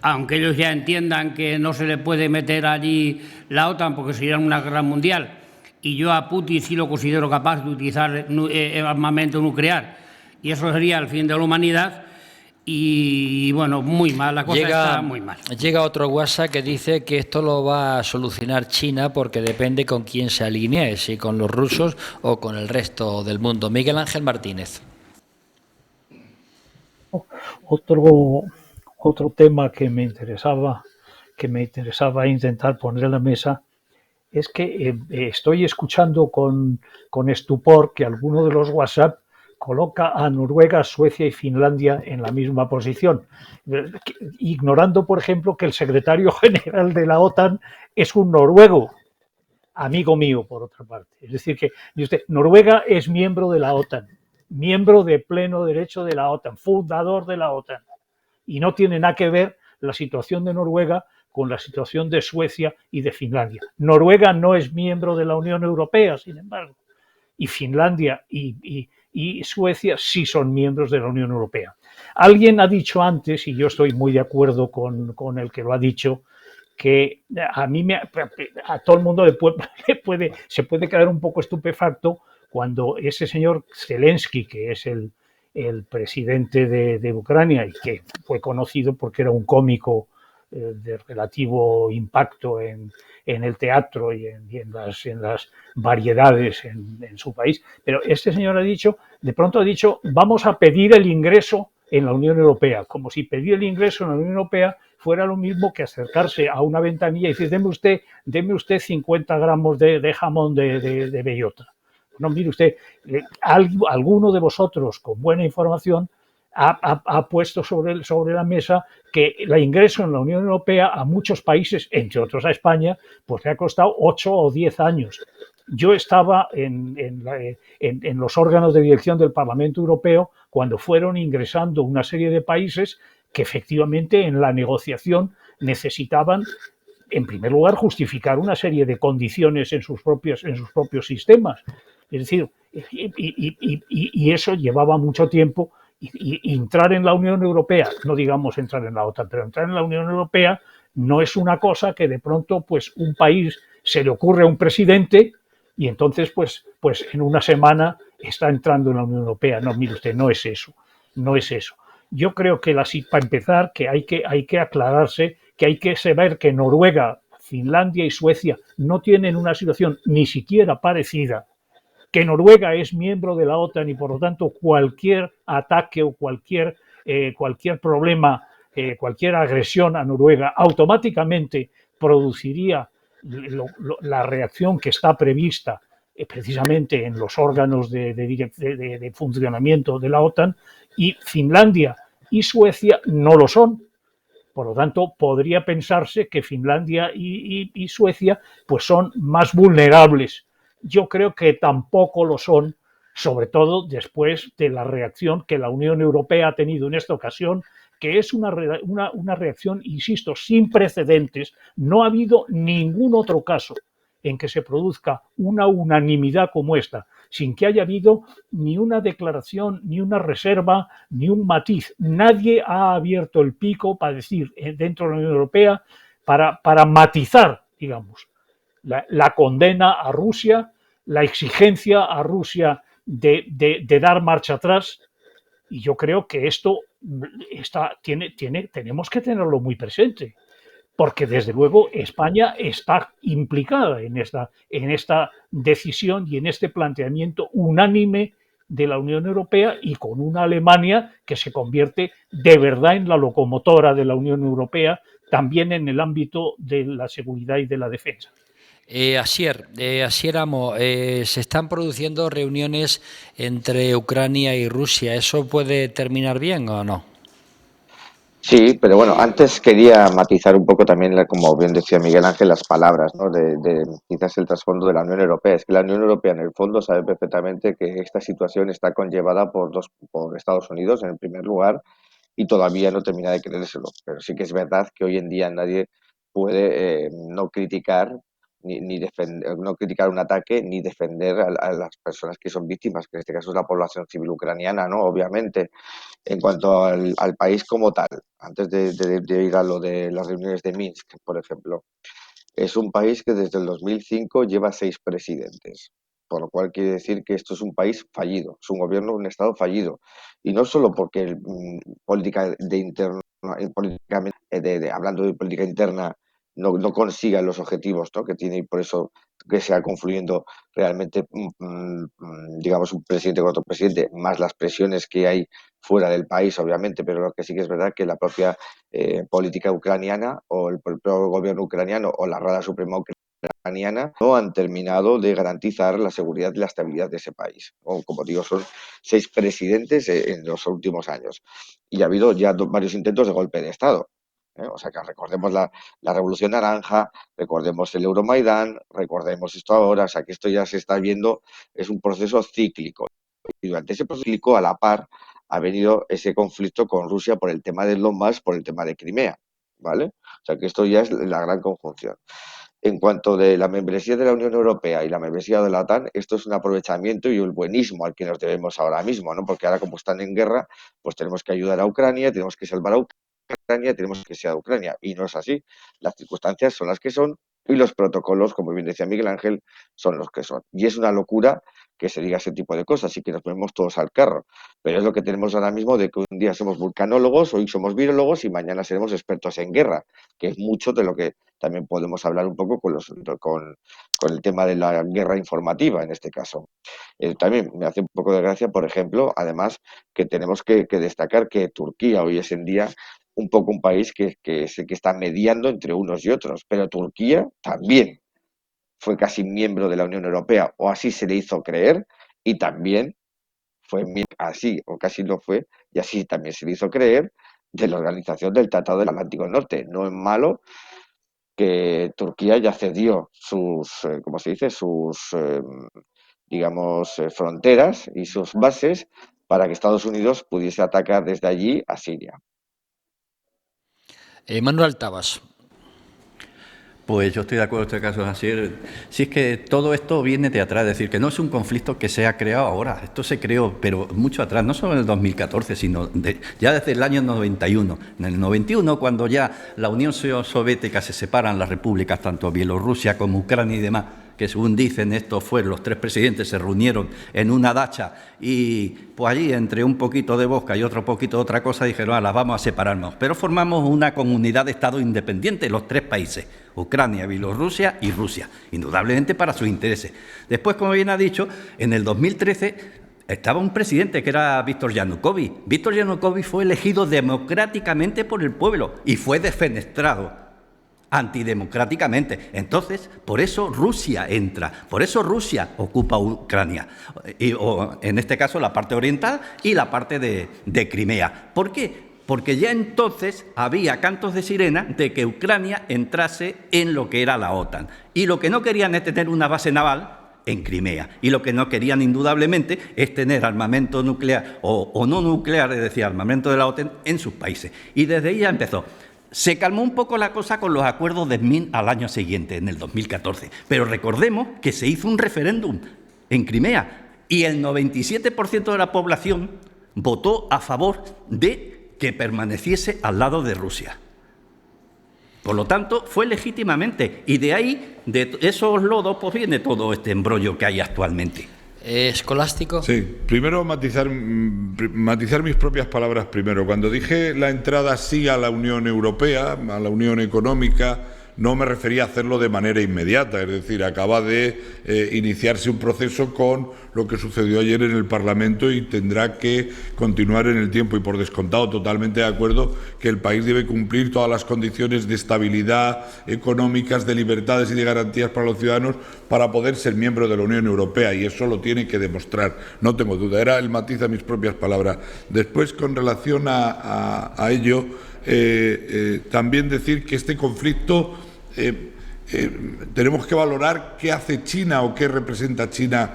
aunque ellos ya entiendan que no se le puede meter allí la OTAN porque sería una guerra mundial. Y yo a Putin sí lo considero capaz de utilizar armamento nuclear, y eso sería el fin de la humanidad. Y bueno, muy mal, la cosa está muy mal. Llega otro WhatsApp que dice que esto lo va a solucionar China porque depende con quién se alinee, si con los rusos o con el resto del mundo. Miguel Ángel Martínez. Otro tema que me interesaba intentar poner en la mesa es que estoy escuchando con estupor que alguno de los WhatsApp coloca a Noruega, Suecia y Finlandia en la misma posición, ignorando, por ejemplo, que el secretario general de la OTAN es un noruego, amigo mío, por otra parte. Es decir, que Noruega es miembro de la OTAN, miembro de pleno derecho de la OTAN, fundador de la OTAN, y no tiene nada que ver la situación de Noruega con la situación de Suecia y de Finlandia. Noruega no es miembro de la Unión Europea, sin embargo, y Finlandia y Suecia sí son miembros de la Unión Europea. Alguien ha dicho antes, y yo estoy muy de acuerdo con el que lo ha dicho, que a todo el mundo se puede quedar un poco estupefacto cuando ese señor Zelensky, que es el presidente de Ucrania y que fue conocido porque era un cómico de relativo impacto en el teatro y en las variedades en su país. Pero este señor de pronto ha dicho, vamos a pedir el ingreso en la Unión Europea, como si pedir el ingreso en la Unión Europea fuera lo mismo que acercarse a una ventanilla y decir, deme usted 50 gramos de jamón de bellota. No, mire usted, alguno de vosotros con buena información ha puesto sobre la mesa que el ingreso en la Unión Europea a muchos países, entre otros a España, pues le ha costado 8 o 10 años. Yo estaba en los órganos de dirección del Parlamento Europeo cuando fueron ingresando una serie de países que efectivamente en la negociación necesitaban, en primer lugar, justificar una serie de condiciones en sus propios sistemas. Es decir, y eso llevaba mucho tiempo. Y entrar en la Unión Europea, no digamos entrar en la OTAN, pero entrar en la Unión Europea no es una cosa que de pronto pues un país se le ocurre a un presidente y entonces pues en una semana está entrando en la Unión Europea. No, mire usted, no es eso. Yo creo que para empezar que hay que aclararse, que hay que saber que Noruega, Finlandia y Suecia no tienen una situación ni siquiera parecida, que Noruega es miembro de la OTAN y por lo tanto cualquier ataque o cualquier problema, cualquier agresión a Noruega automáticamente produciría la reacción que está prevista precisamente en los órganos de funcionamiento de la OTAN, y Finlandia y Suecia no lo son. Por lo tanto, podría pensarse que Finlandia y Suecia pues son más vulnerables. Yo creo que tampoco lo son, sobre todo después de la reacción que la Unión Europea ha tenido en esta ocasión, que es una reacción, insisto, sin precedentes. No ha habido ningún otro caso en que se produzca una unanimidad como esta, sin que haya habido ni una declaración, ni una reserva, ni un matiz. Nadie ha abierto el pico para decir dentro de la Unión Europea, para matizar, digamos, la condena a Rusia, la exigencia a Rusia de dar marcha atrás. Y yo creo que esto tenemos que tenerlo muy presente, porque desde luego España está implicada en esta decisión y en este planteamiento unánime de la Unión Europea, y con una Alemania que se convierte de verdad en la locomotora de la Unión Europea, también en el ámbito de la seguridad y de la defensa. Asier Amo, se están produciendo reuniones entre Ucrania y Rusia. ¿Eso puede terminar bien o no? Sí, pero bueno, antes quería matizar un poco también, como bien decía Miguel Ángel, las palabras, ¿no? de quizás el trasfondo de la Unión Europea. Es que la Unión Europea en el fondo sabe perfectamente que esta situación está conllevada por Estados Unidos en el primer lugar, y todavía no termina de creérselo. Pero sí que es verdad que hoy en día nadie puede no criticar ni defender, no criticar un ataque ni defender a las personas que son víctimas, que en este caso es la población civil ucraniana, ¿no? Obviamente. En cuanto al país como tal, antes de ir a lo de las reuniones de Minsk, por ejemplo, es un país que desde el 2005 lleva 6 presidentes, por lo cual quiere decir que esto es un país fallido, es un gobierno, un Estado fallido. Y no solo porque hablando de política interna, no consiga los objetivos, ¿no?, que tiene, y por eso que sea confluyendo realmente, digamos, un presidente con otro presidente, más las presiones que hay fuera del país, obviamente, pero lo que sí que es verdad que la propia política ucraniana o el propio gobierno ucraniano o la Rada Suprema ucraniana no han terminado de garantizar la seguridad y la estabilidad de ese país. Como digo, son 6 presidentes en los últimos años, y ha habido ya varios intentos de golpe de Estado. O sea, que recordemos la Revolución Naranja, recordemos el Euromaidán, recordemos esto ahora. O sea, que esto ya se está viendo, es un proceso cíclico. Y durante ese proceso cíclico, a la par, ha venido ese conflicto con Rusia por el tema del Donbass, por el tema de Crimea, ¿vale? O sea, que esto ya es la gran conjunción. En cuanto de la membresía de la Unión Europea y la membresía de la OTAN, esto es un aprovechamiento y el buenismo al que nos debemos ahora mismo, ¿no? Porque ahora, como están en guerra, pues tenemos que ayudar a Ucrania, tenemos que salvar a Ucrania, tenemos que ser a Ucrania, y no es así. Las circunstancias son las que son y los protocolos, como bien decía Miguel Ángel, son los que son. Y es una locura que se diga ese tipo de cosas y que nos ponemos todos al carro. Pero es lo que tenemos ahora mismo, de que un día somos vulcanólogos, hoy somos virólogos y mañana seremos expertos en guerra, que es mucho de lo que también podemos hablar un poco con el tema de la guerra informativa, en este caso. También me hace un poco de gracia, por ejemplo, además, que tenemos que destacar que Turquía hoy es en día un poco un país que es el que está mediando entre unos y otros, pero Turquía también fue casi miembro de la Unión Europea, o así se le hizo creer, y también fue así, o casi lo fue, y así también se le hizo creer, de la Organización del Tratado del Atlántico Norte. No es malo que Turquía ya cedió sus, ¿cómo se dice?, sus, digamos, fronteras y sus bases para que Estados Unidos pudiese atacar desde allí a Siria. Manuel Tabas. Pues yo estoy de acuerdo en este caso, así. Si es que todo esto viene de atrás, es decir, que no es un conflicto que se ha creado ahora, esto se creó, pero mucho atrás, no solo en el 2014, sino ya desde el año 91. En el 91, cuando ya la Unión Soviética se separan las repúblicas, tanto Bielorrusia como Ucrania y demás, que según dicen estos fueron, los 3 presidentes se reunieron en una dacha y pues allí entre un poquito de vodka y otro poquito de otra cosa dijeron, las vamos a separarnos, pero formamos una comunidad de Estados independientes, los 3 países, Ucrania, Bielorrusia y Rusia, indudablemente para sus intereses. Después, como bien ha dicho, en el 2013 estaba un presidente que era Víctor Yanukovych. Víctor Yanukovych fue elegido democráticamente por el pueblo y fue defenestrado antidemocráticamente. Entonces, por eso Rusia entra, por eso Rusia ocupa Ucrania, o en este caso la parte oriental y la parte de Crimea. ¿Por qué? porque ya entonces había cantos de sirena de que Ucrania entrase en lo que era la OTAN. Y lo que no querían es tener una base naval en Crimea. Y lo que no querían indudablemente es tener armamento nuclear o no nuclear, es decir, armamento de la OTAN en sus países. Y desde ahí ya empezó. Se calmó un poco la cosa con los acuerdos de Minsk al año siguiente, en el 2014. Pero recordemos que se hizo un referéndum en Crimea y el 97% de la población votó a favor de que permaneciese al lado de Rusia. Por lo tanto, fue legítimamente. Y de ahí, de esos lodos, pues viene todo este embrollo que hay actualmente. ¿Escolástico? Sí, primero matizar mis propias palabras primero. Cuando dije la entrada sí a la Unión Europea, a la Unión Económica, no me refería a hacerlo de manera inmediata, es decir, acaba de iniciarse un proceso con lo que sucedió ayer en el Parlamento y tendrá que continuar en el tiempo y por descontado totalmente de acuerdo que el país debe cumplir todas las condiciones de estabilidad económicas, de libertades y de garantías para los ciudadanos para poder ser miembro de la Unión Europea y eso lo tiene que demostrar, no tengo duda, era el matiz a mis propias palabras. Después, con relación a ello, también decir que este conflicto tenemos que valorar qué hace China o qué representa China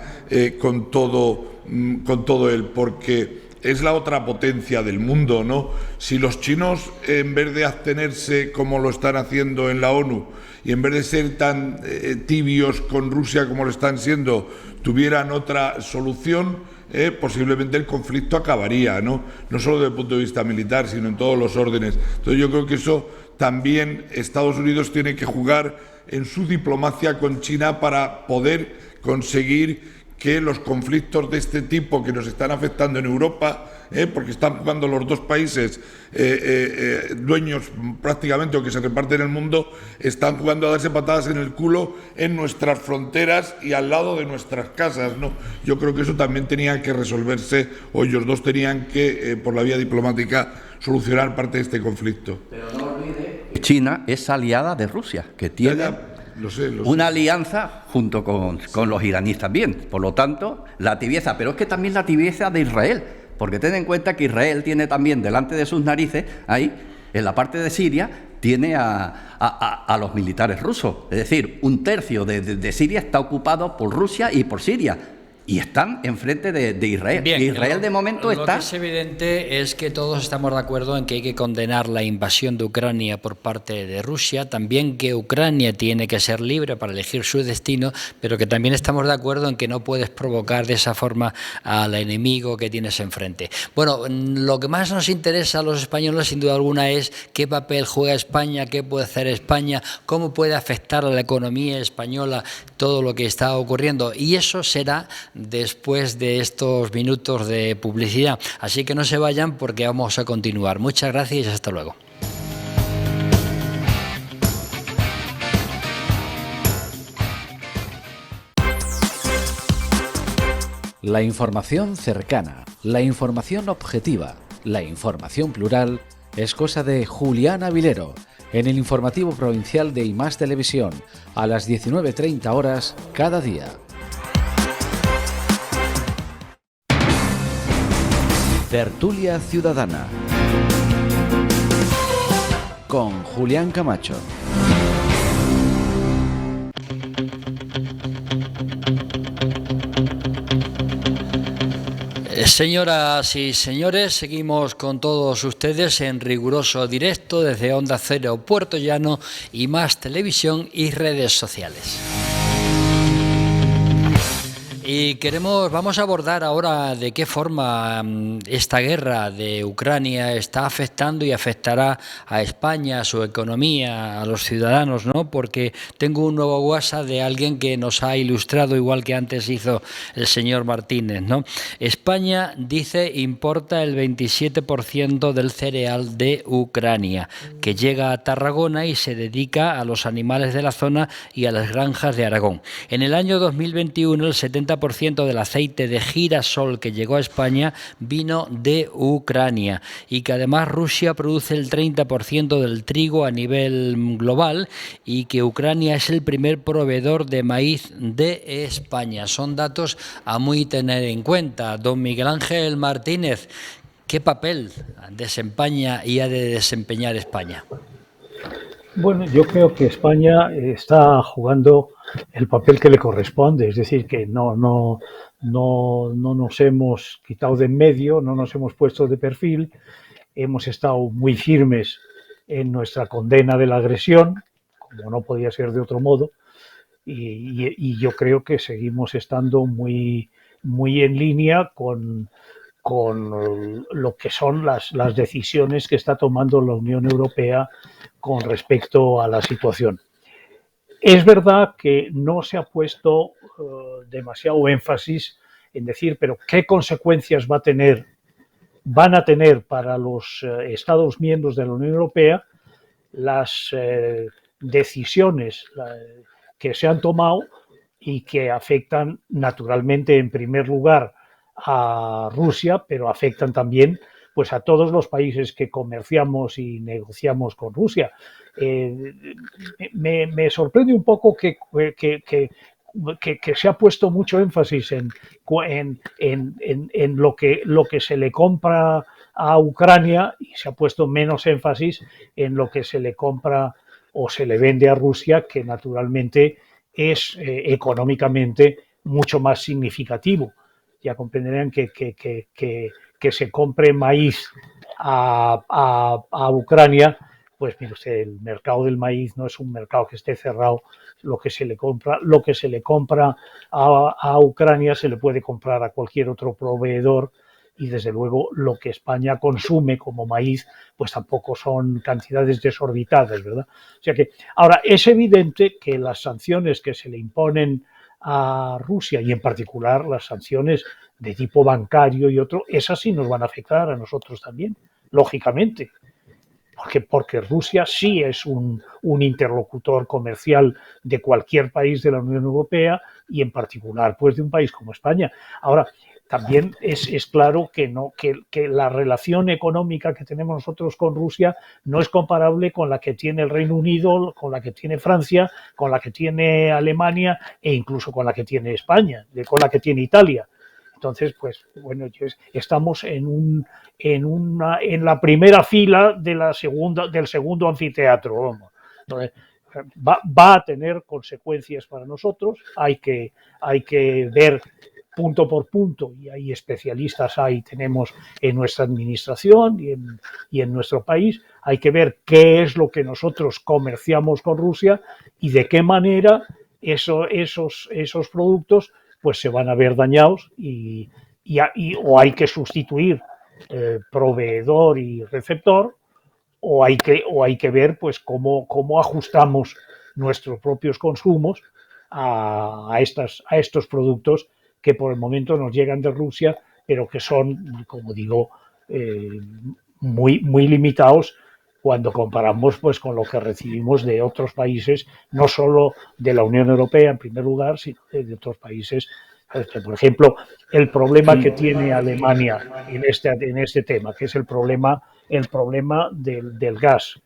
con todo él, porque es la otra potencia del mundo, ¿no? Si los chinos, en vez de abstenerse como lo están haciendo en la ONU y en vez de ser tan tibios con Rusia como lo están siendo, tuvieran otra solución, posiblemente el conflicto acabaría, ¿no? No solo desde el punto de vista militar, sino en todos los órdenes. Entonces yo creo que eso también Estados Unidos tiene que jugar en su diplomacia con China para poder conseguir que los conflictos de este tipo que nos están afectando en Europa, porque están jugando los dos países dueños prácticamente o que se reparten el mundo, están jugando a darse patadas en el culo en nuestras fronteras y al lado de nuestras casas, ¿no? Yo creo que eso también tenía que resolverse, o ellos dos tenían que, por la vía diplomática, solucionar parte de este conflicto. Pero no olvide que China es aliada de Rusia, que tiene lo sé. Una alianza junto con los iraníes también. Por lo tanto, la tibieza, pero es que también la tibieza de Israel, porque ten en cuenta que Israel tiene también delante de sus narices, ahí, en la parte de Siria, tiene a los militares rusos. Es decir, un tercio de Siria está ocupado por Rusia y por Siria. Y están enfrente de Israel. Bien, Israel de momento lo está... que es evidente es que todos estamos de acuerdo en que hay que condenar la invasión de Ucrania por parte de Rusia, también que Ucrania tiene que ser libre para elegir su destino, pero que también estamos de acuerdo en que no puedes provocar de esa forma al enemigo que tienes enfrente. Bueno, lo que más nos interesa a los españoles, sin duda alguna, es qué papel juega España, qué puede hacer España, cómo puede afectar a la economía española todo lo que está ocurriendo, y eso será después de estos minutos de publicidad. Así que no se vayan porque vamos a continuar. Muchas gracias y hasta luego. La información cercana, la información objetiva, la información plural es cosa de Julián Avilero en el informativo provincial de IMAS Televisión a las 19:30 horas cada día. Tertulia Ciudadana con Julián Camacho. Señoras y señores, seguimos con todos ustedes en riguroso directo desde Onda Cero Puerto Llano, IMAS Televisión y redes sociales. Y vamos a abordar ahora de qué forma esta guerra de Ucrania está afectando y afectará a España, a su economía, a los ciudadanos, ¿no? Porque tengo un nuevo WhatsApp de alguien que nos ha ilustrado, igual que antes hizo el señor Martínez, ¿no? España, dice, importa el 27% del cereal de Ucrania, que llega a Tarragona y se dedica a los animales de la zona y a las granjas de Aragón. En el año 2021, el 70% del aceite de girasol que llegó a España vino de Ucrania, y que además Rusia produce el 30% del trigo a nivel global, y que Ucrania es el primer proveedor de maíz de España. Son datos a muy tener en cuenta. Don Miguel Ángel Martínez, ¿Qué papel desempeña y ha de desempeñar España? Bueno, yo creo que España está jugando el papel que le corresponde, es decir, que no nos hemos quitado de en medio, no nos hemos puesto de perfil, hemos estado muy firmes en nuestra condena de la agresión, como no podía ser de otro modo, y yo creo que seguimos estando muy en línea con lo que son las decisiones que está tomando la Unión Europea con respecto a la situación. Es verdad que no se ha puesto demasiado énfasis en decir, pero ¿qué consecuencias van a tener para los Estados miembros de la Unión Europea las decisiones que se han tomado y que afectan naturalmente en primer lugar a Rusia, pero afectan también pues a todos los países que comerciamos y negociamos con Rusia. Me sorprende un poco que se ha puesto mucho énfasis en lo que se le compra a Ucrania y se ha puesto menos énfasis en lo que se le compra o se le vende a Rusia, que naturalmente es económicamente mucho más significativo. Ya comprenderán que se compre maíz a Ucrania, pues mire usted, el mercado del maíz no es un mercado que esté cerrado. Lo que se le compra a Ucrania se le puede comprar a cualquier otro proveedor, y desde luego lo que España consume como maíz pues tampoco son cantidades desorbitadas, ¿verdad? O sea que ahora es evidente que las sanciones que se le imponen a Rusia, y en particular las sanciones de tipo bancario y otro, esas sí nos van a afectar a nosotros también, lógicamente, porque Rusia sí es un interlocutor comercial de cualquier país de la Unión Europea, y en particular pues de un país como España. Ahora, también es claro que la relación económica que tenemos nosotros con Rusia no es comparable con la que tiene el Reino Unido, con la que tiene Francia, con la que tiene Alemania e incluso con la que tiene España, con la que tiene Italia. Entonces, pues bueno, estamos en la primera fila del segundo anfiteatro. Entonces, va a tener consecuencias para nosotros, hay que ver punto por punto, y hay especialistas ahí tenemos en nuestra administración y en nuestro país, hay que ver qué es lo que nosotros comerciamos con Rusia y de qué manera esos productos pues se van a ver dañados o hay que sustituir proveedor y receptor, o hay que ver pues cómo ajustamos nuestros propios consumos a estos productos que por el momento nos llegan de Rusia, pero que son, como digo, muy limitados cuando comparamos pues con lo que recibimos de otros países, no solo de la Unión Europea en primer lugar, sino de otros países. Por ejemplo, el problema que tiene Alemania en este tema, que es el problema del gas.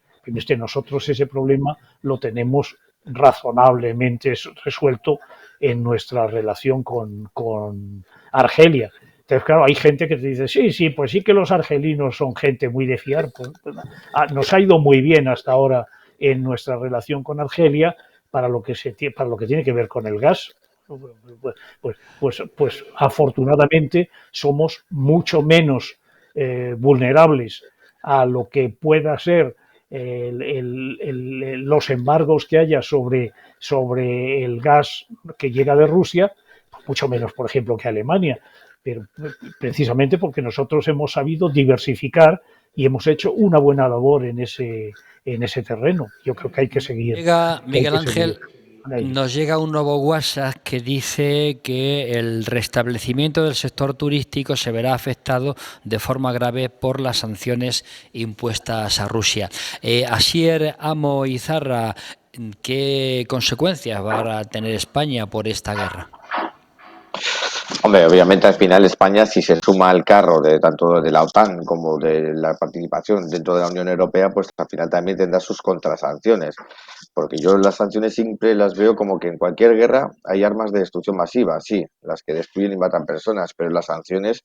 Nosotros ese problema lo tenemos razonablemente resuelto en nuestra relación con Argelia. Entonces, claro, hay gente que te dice, sí, pues sí que los argelinos son gente muy de fiar. Pues, nos ha ido muy bien hasta ahora en nuestra relación con Argelia para lo que tiene que ver con el gas. Pues afortunadamente somos mucho menos vulnerables a lo que pueda ser los embargos que haya sobre el gas que llega de Rusia, mucho menos, por ejemplo, que Alemania, pero precisamente porque nosotros hemos sabido diversificar y hemos hecho una buena labor en ese terreno. Yo creo que hay que seguir. Miguel Ángel, nos llega un nuevo WhatsApp que dice que el restablecimiento del sector turístico se verá afectado de forma grave por las sanciones impuestas a Rusia. Asier Amo Izarra, ¿qué consecuencias va a tener España por esta guerra? Hombre, obviamente al final España, si se suma al carro de tanto de la OTAN como de la participación dentro de la Unión Europea, pues al final también tendrá sus contrasanciones. Porque yo las sanciones siempre las veo como que en cualquier guerra hay armas de destrucción masiva, sí, las que destruyen y matan personas, pero las sanciones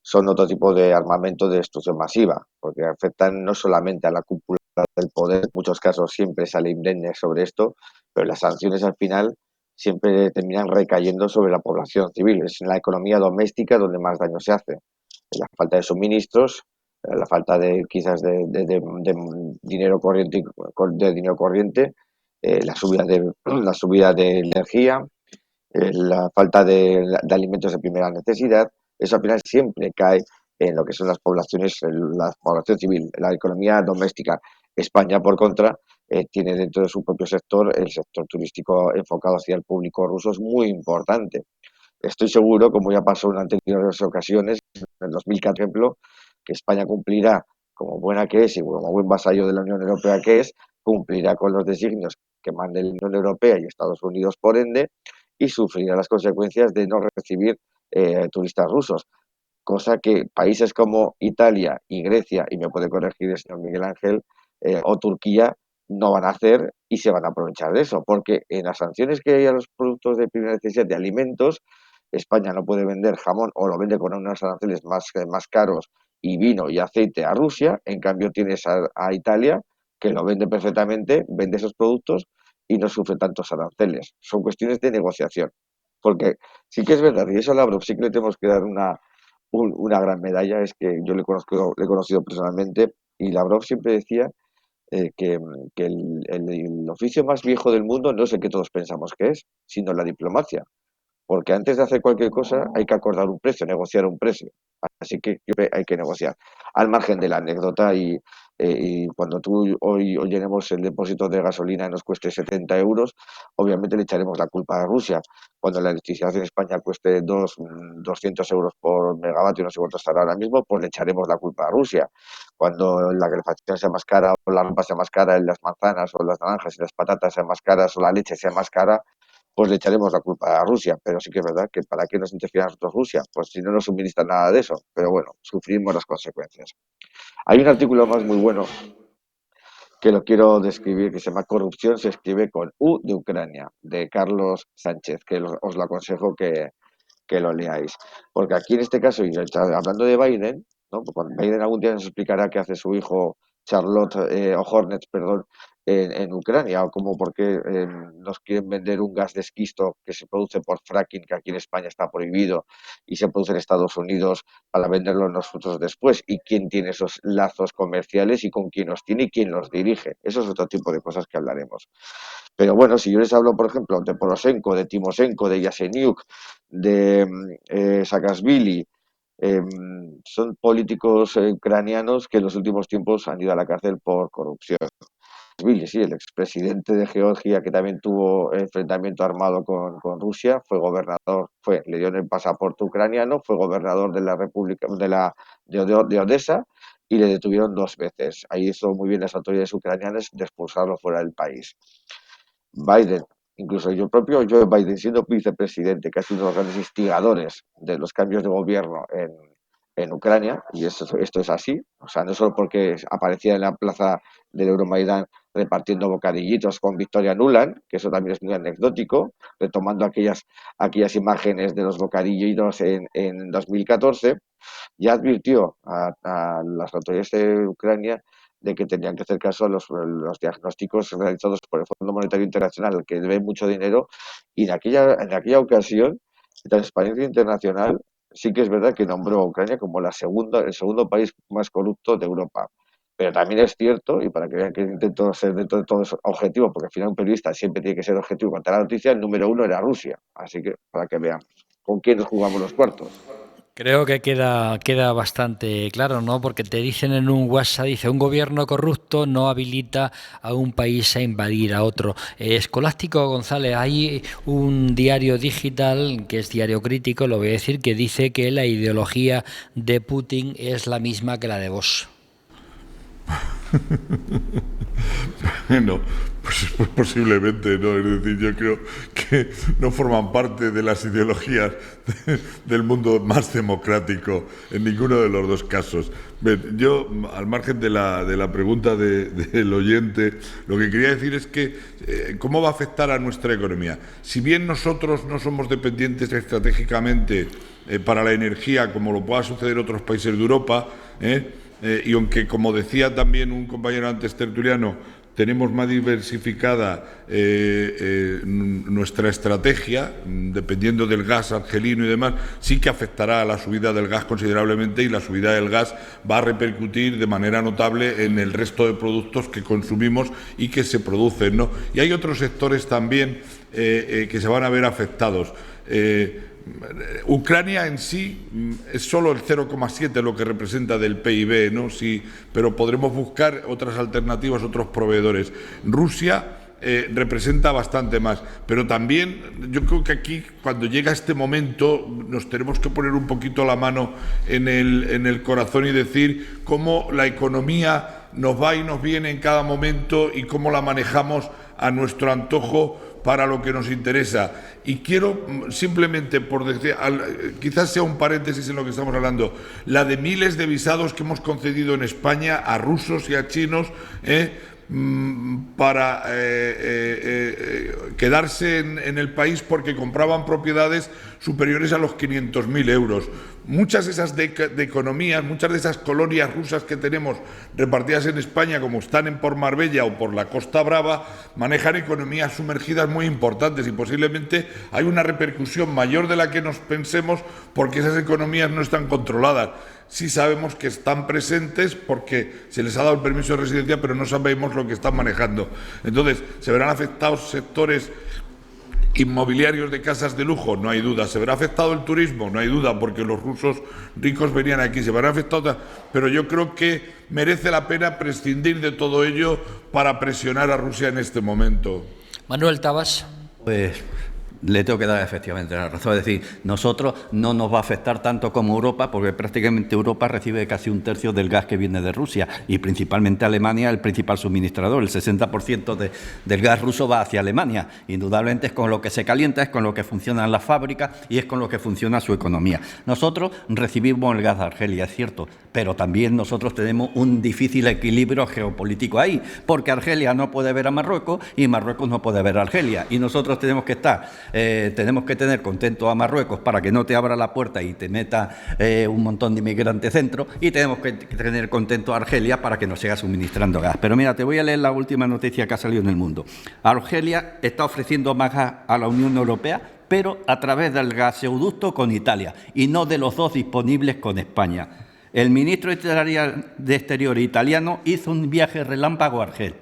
son otro tipo de armamento de destrucción masiva, porque afectan no solamente a la cúpula del poder, en muchos casos siempre sale indemne sobre esto, pero las sanciones al final siempre terminan recayendo sobre la población civil. Es en la economía doméstica donde más daño se hace. La falta de suministros, la falta de quizás de dinero corriente, la subida de energía, la falta de alimentos de primera necesidad. Eso al final siempre cae en lo que son las poblaciones, la población civil, la economía doméstica. España, por contra, tiene dentro de su propio sector el sector turístico enfocado hacia el público ruso, es muy importante. Estoy seguro, como ya pasó en anteriores ocasiones, en el 2014, por ejemplo, que España cumplirá, como buena que es y como buen vasallo de la Unión Europea que es, cumplirá con los designios que mande la Unión Europea y Estados Unidos, por ende, y sufrirá las consecuencias de no recibir turistas rusos. Cosa que países como Italia y Grecia, y me puede corregir el señor Miguel Ángel, o Turquía, no van a hacer y se van a aprovechar de eso, porque en las sanciones que hay a los productos de primera necesidad de alimentos, España no puede vender jamón o lo vende con unos aranceles más caros y vino y aceite a Rusia, en cambio tienes a Italia que lo vende perfectamente, vende esos productos y no sufre tantos aranceles. Son cuestiones de negociación, porque sí que es verdad, y eso a Lavrov sí que le tenemos que dar una gran medalla, es que yo le he conocido personalmente y Lavrov siempre decía que el oficio más viejo del mundo no es el que todos pensamos que es, sino la diplomacia. Porque antes de hacer cualquier cosa hay que acordar un precio, negociar un precio. Así que siempre hay que negociar. Al margen de la anécdota y cuando tú hoy llenemos el depósito de gasolina y nos cueste 70 euros, obviamente le echaremos la culpa a Rusia. Cuando la electricidad en España cueste 200 euros por megavatio, no sé cuánto estará ahora mismo, pues le echaremos la culpa a Rusia. Cuando la calefacción sea más cara o la ropa sea más cara, y las manzanas o las naranjas y las patatas sean más caras o la leche sea más cara, pues le echaremos la culpa a Rusia. Pero sí que es verdad que ¿para qué nos interfiere a nosotros Rusia? Pues si no nos suministra nada de eso. Pero bueno, sufrimos las consecuencias. Hay un artículo más muy bueno que lo quiero describir, que se llama Corrupción, se escribe con U de Ucrania, de Carlos Sánchez, que os lo aconsejo que lo leáis. Porque aquí en este caso, y hablando de Biden, ¿no? Pues Biden algún día nos explicará qué hace su hijo Charlotte o Hornets, perdón, en Ucrania, o como por qué nos quieren vender un gas de esquisto que se produce por fracking, que aquí en España está prohibido, y se produce en Estados Unidos para venderlo nosotros después, y quién tiene esos lazos comerciales y con quién los tiene y quién los dirige. Eso es otro tipo de cosas que hablaremos. Pero bueno, si yo les hablo, por ejemplo, de Poroshenko, de Timoshenko, de Yatsenyuk, de Saakashvili, son políticos ucranianos que en los últimos tiempos han ido a la cárcel por corrupción. Saakashvili, sí, el expresidente de Georgia que también tuvo enfrentamiento armado con Rusia, fue gobernador, le dieron el pasaporte ucraniano, fue gobernador de la República de Odessa y le detuvieron 2 veces. Ahí hizo muy bien las autoridades ucranianas de expulsarlo fuera del país. Biden, incluso yo propio Joe Biden, siendo vicepresidente, que ha sido uno de los grandes instigadores de los cambios de gobierno en Ucrania, y esto es así, o sea, no solo porque aparecía en la plaza del Euromaidán repartiendo bocadillitos con Victoria Nuland, que eso también es muy anecdótico, retomando aquellas imágenes de los bocadillitos en 2014, ya advirtió a las autoridades de Ucrania de que tenían que hacer caso a los diagnósticos realizados por el Fondo Monetario Internacional, que debe mucho dinero, y en aquella ocasión, Transparencia Internacional sí que es verdad que nombró a Ucrania como el segundo país más corrupto de Europa. Pero también es cierto, y para que vean que intento ser dentro de todo objetivo, porque al final un periodista siempre tiene que ser objetivo contra la noticia, el número 1 era Rusia. Así que para que vean con quién nos jugamos los cuartos. Creo que queda bastante claro, ¿no? Porque te dicen en un WhatsApp, dice, un gobierno corrupto no habilita a un país a invadir a otro. Escolástico González, hay un diario digital, que es Diario Crítico, lo voy a decir, que dice que la ideología de Putin es la misma que la de Vox. No, pues posiblemente no, es decir, yo creo que no forman parte de las ideologías del mundo más democrático en ninguno de los dos casos. Yo, al margen de la pregunta del oyente, lo que quería decir es que ¿cómo va a afectar a nuestra economía? Si bien nosotros no somos dependientes estratégicamente para la energía como lo pueda suceder en otros países de Europa, y aunque, como decía también un compañero antes tertuliano, tenemos más diversificada nuestra estrategia, dependiendo del gas argelino y demás, sí que afectará a la subida del gas considerablemente, y la subida del gas va a repercutir de manera notable en el resto de productos que consumimos y que se producen, ¿no? Y hay otros sectores también que se van a ver afectados. Ucrania en sí es solo el 0,7 lo que representa del PIB, ¿no? Sí, pero podremos buscar otras alternativas, otros proveedores. Rusia representa bastante más, pero también yo creo que aquí, cuando llega este momento, nos tenemos que poner un poquito la mano en el corazón y decir cómo la economía nos va y nos viene en cada momento y cómo la manejamos a nuestro antojo para lo que nos interesa. Y quiero simplemente, por decir, quizás sea un paréntesis en lo que estamos hablando, la de miles de visados que hemos concedido en España a rusos y a chinos para quedarse en el país porque compraban propiedades superiores a los 500.000 euros. Muchas de esas de economías, muchas de esas colonias rusas que tenemos repartidas en España, como están por Marbella o por la Costa Brava, manejan economías sumergidas muy importantes, y posiblemente hay una repercusión mayor de la que nos pensemos porque esas economías no están controladas. Sí sabemos que están presentes porque se les ha dado el permiso de residencia, pero no sabemos lo que están manejando. Entonces, ¿se verán afectados sectores inmobiliarios de casas de lujo? No hay duda. ¿Se verá afectado el turismo? No hay duda, porque los rusos ricos venían aquí. Se verá afectado, pero yo creo que merece la pena prescindir de todo ello para presionar a Rusia en este momento. Manuel Tabas. Pues le tengo que dar efectivamente la razón. Es decir, nosotros no nos va a afectar tanto como Europa, porque prácticamente Europa recibe casi un tercio del gas que viene de Rusia, y principalmente Alemania es el principal suministrador. El 60% del gas ruso va hacia Alemania. Indudablemente es con lo que se calienta, es con lo que funcionan las fábricas y es con lo que funciona su economía. Nosotros recibimos el gas de Argelia, es cierto, pero también nosotros tenemos un difícil equilibrio geopolítico ahí, porque Argelia no puede ver a Marruecos y Marruecos no puede ver a Argelia, y nosotros tenemos que tener contento a Marruecos para que no te abra la puerta y te meta un montón de inmigrantes dentro, y tenemos que tener contento a Argelia para que nos siga suministrando gas. Pero mira, te voy a leer la última noticia que ha salido en El Mundo. Argelia está ofreciendo más gas a la Unión Europea, pero a través del gasoducto con Italia, y no de los dos disponibles con España. El ministro de Exterior italiano hizo un viaje relámpago a Argel,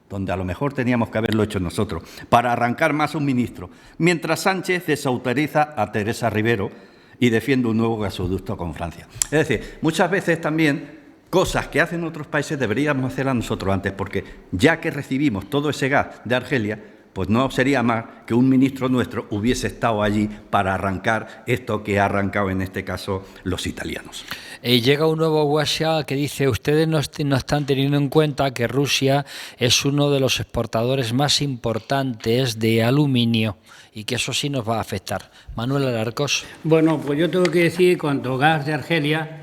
donde a lo mejor teníamos que haberlo hecho nosotros, para arrancar más suministro, mientras Sánchez desautoriza a Teresa Rivero y defiende un nuevo gasoducto con Francia. Es decir, muchas veces también cosas que hacen otros países deberíamos hacerlas nosotros antes, porque ya que recibimos todo ese gas de Argelia, pues no sería más que un ministro nuestro hubiese estado allí para arrancar esto que ha arrancado en este caso los italianos. Llega un nuevo WhatsApp que dice: ustedes no están teniendo en cuenta que Rusia es uno de los exportadores más importantes de aluminio y que eso sí nos va a afectar. Manuel Alarcos. Bueno, pues yo tengo que decir, cuanto gas de Argelia,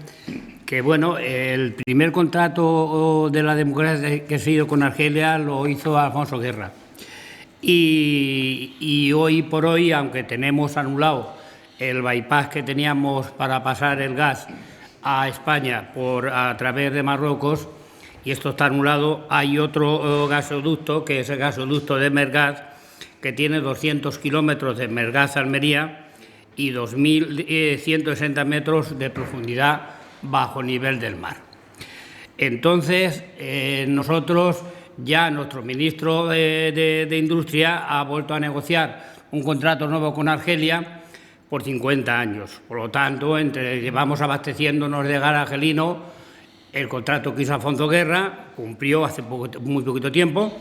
que bueno, el primer contrato de la democracia que se hizo con Argelia lo hizo Alfonso Guerra. Y hoy por hoy, aunque tenemos anulado el bypass que teníamos para pasar el gas a España a través de Marruecos, y esto está anulado, hay otro gasoducto, que es el gasoducto de Mergaz, que tiene 200 kilómetros de Mergaz a Almería y 2.160 metros de profundidad bajo nivel del mar. Entonces, nosotros, ya nuestro ministro de Industria ha vuelto a negociar un contrato nuevo con Argelia por 50 años. Por lo tanto, llevamos abasteciéndonos de gas argelino. El contrato que hizo Alfonso Guerra cumplió hace muy poquito tiempo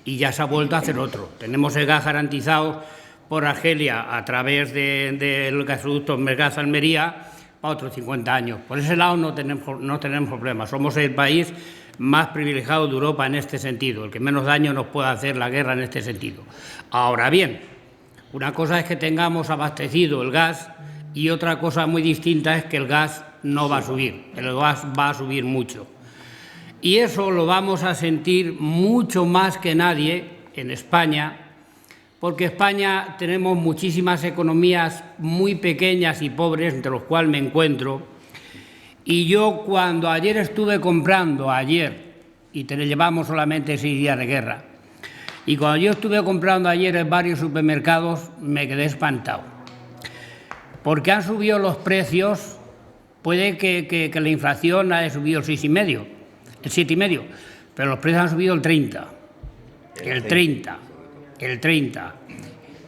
y ya se ha vuelto a hacer otro. Tenemos el gas garantizado por Argelia a través del gasoducto Mergaz-Almería para otros 50 años. Por ese lado no tenemos problemas. Somos el país más privilegiado de Europa en este sentido, el que menos daño nos puede hacer la guerra en este sentido. Ahora bien, una cosa es que tengamos abastecido el gas y otra cosa muy distinta es que el gas no va a subir, el gas va a subir mucho. Y eso lo vamos a sentir mucho más que nadie en España, porque España tenemos muchísimas economías muy pequeñas y pobres, entre los cuales me encuentro, y yo cuando ayer estuve comprando, y llevamos solamente 6 días de guerra, y cuando yo estuve comprando ayer en varios supermercados me quedé espantado, porque han subido los precios. Puede que la inflación haya subido el 6,5, el 7,5, pero los precios han subido el 30.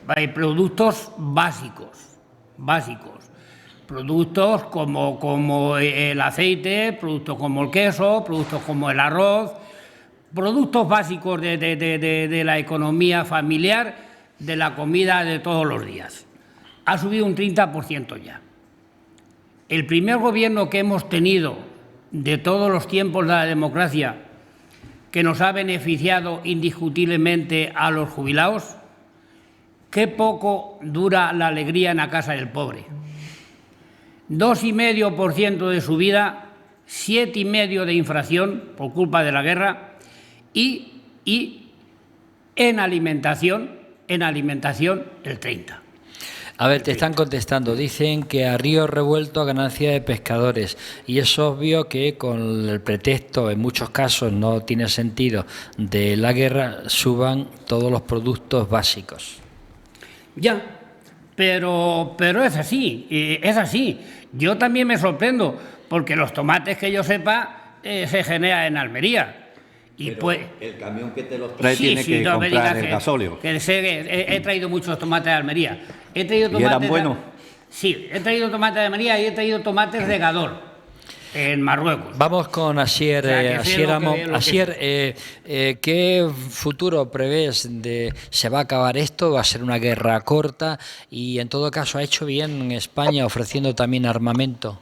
Hay productos básicos. Productos como el aceite, productos como el queso, productos como el arroz, productos básicos de la economía familiar, de la comida de todos los días. Ha subido un 30% ya. El primer gobierno que hemos tenido de todos los tiempos de la democracia que nos ha beneficiado indiscutiblemente a los jubilados, qué poco dura la alegría en la casa del pobre. 2,5% de subida, 7,5% de inflación por culpa de la guerra y en alimentación el 30%. A ver, te están contestando. Dicen que a río revuelto ganancia de pescadores. Y es obvio que con el pretexto, en muchos casos no tiene sentido, de la guerra, suban todos los productos básicos. Ya, pero es así, Yo también me sorprendo, porque los tomates que yo sepa se generan en Almería. Y pero pues, el camión que te los trae tiene que comprar el gasóleo. He traído muchos tomates de Almería. He traído ¿Y eran buenos? Sí, he traído tomates de Almería y he traído tomates de Gador, en Marruecos. Vamos con Asier. Asier, ¿qué futuro prevés? ¿Se va a acabar esto? ¿Va a ser una guerra corta? Y en todo caso, ¿ha hecho bien España ofreciendo también armamento?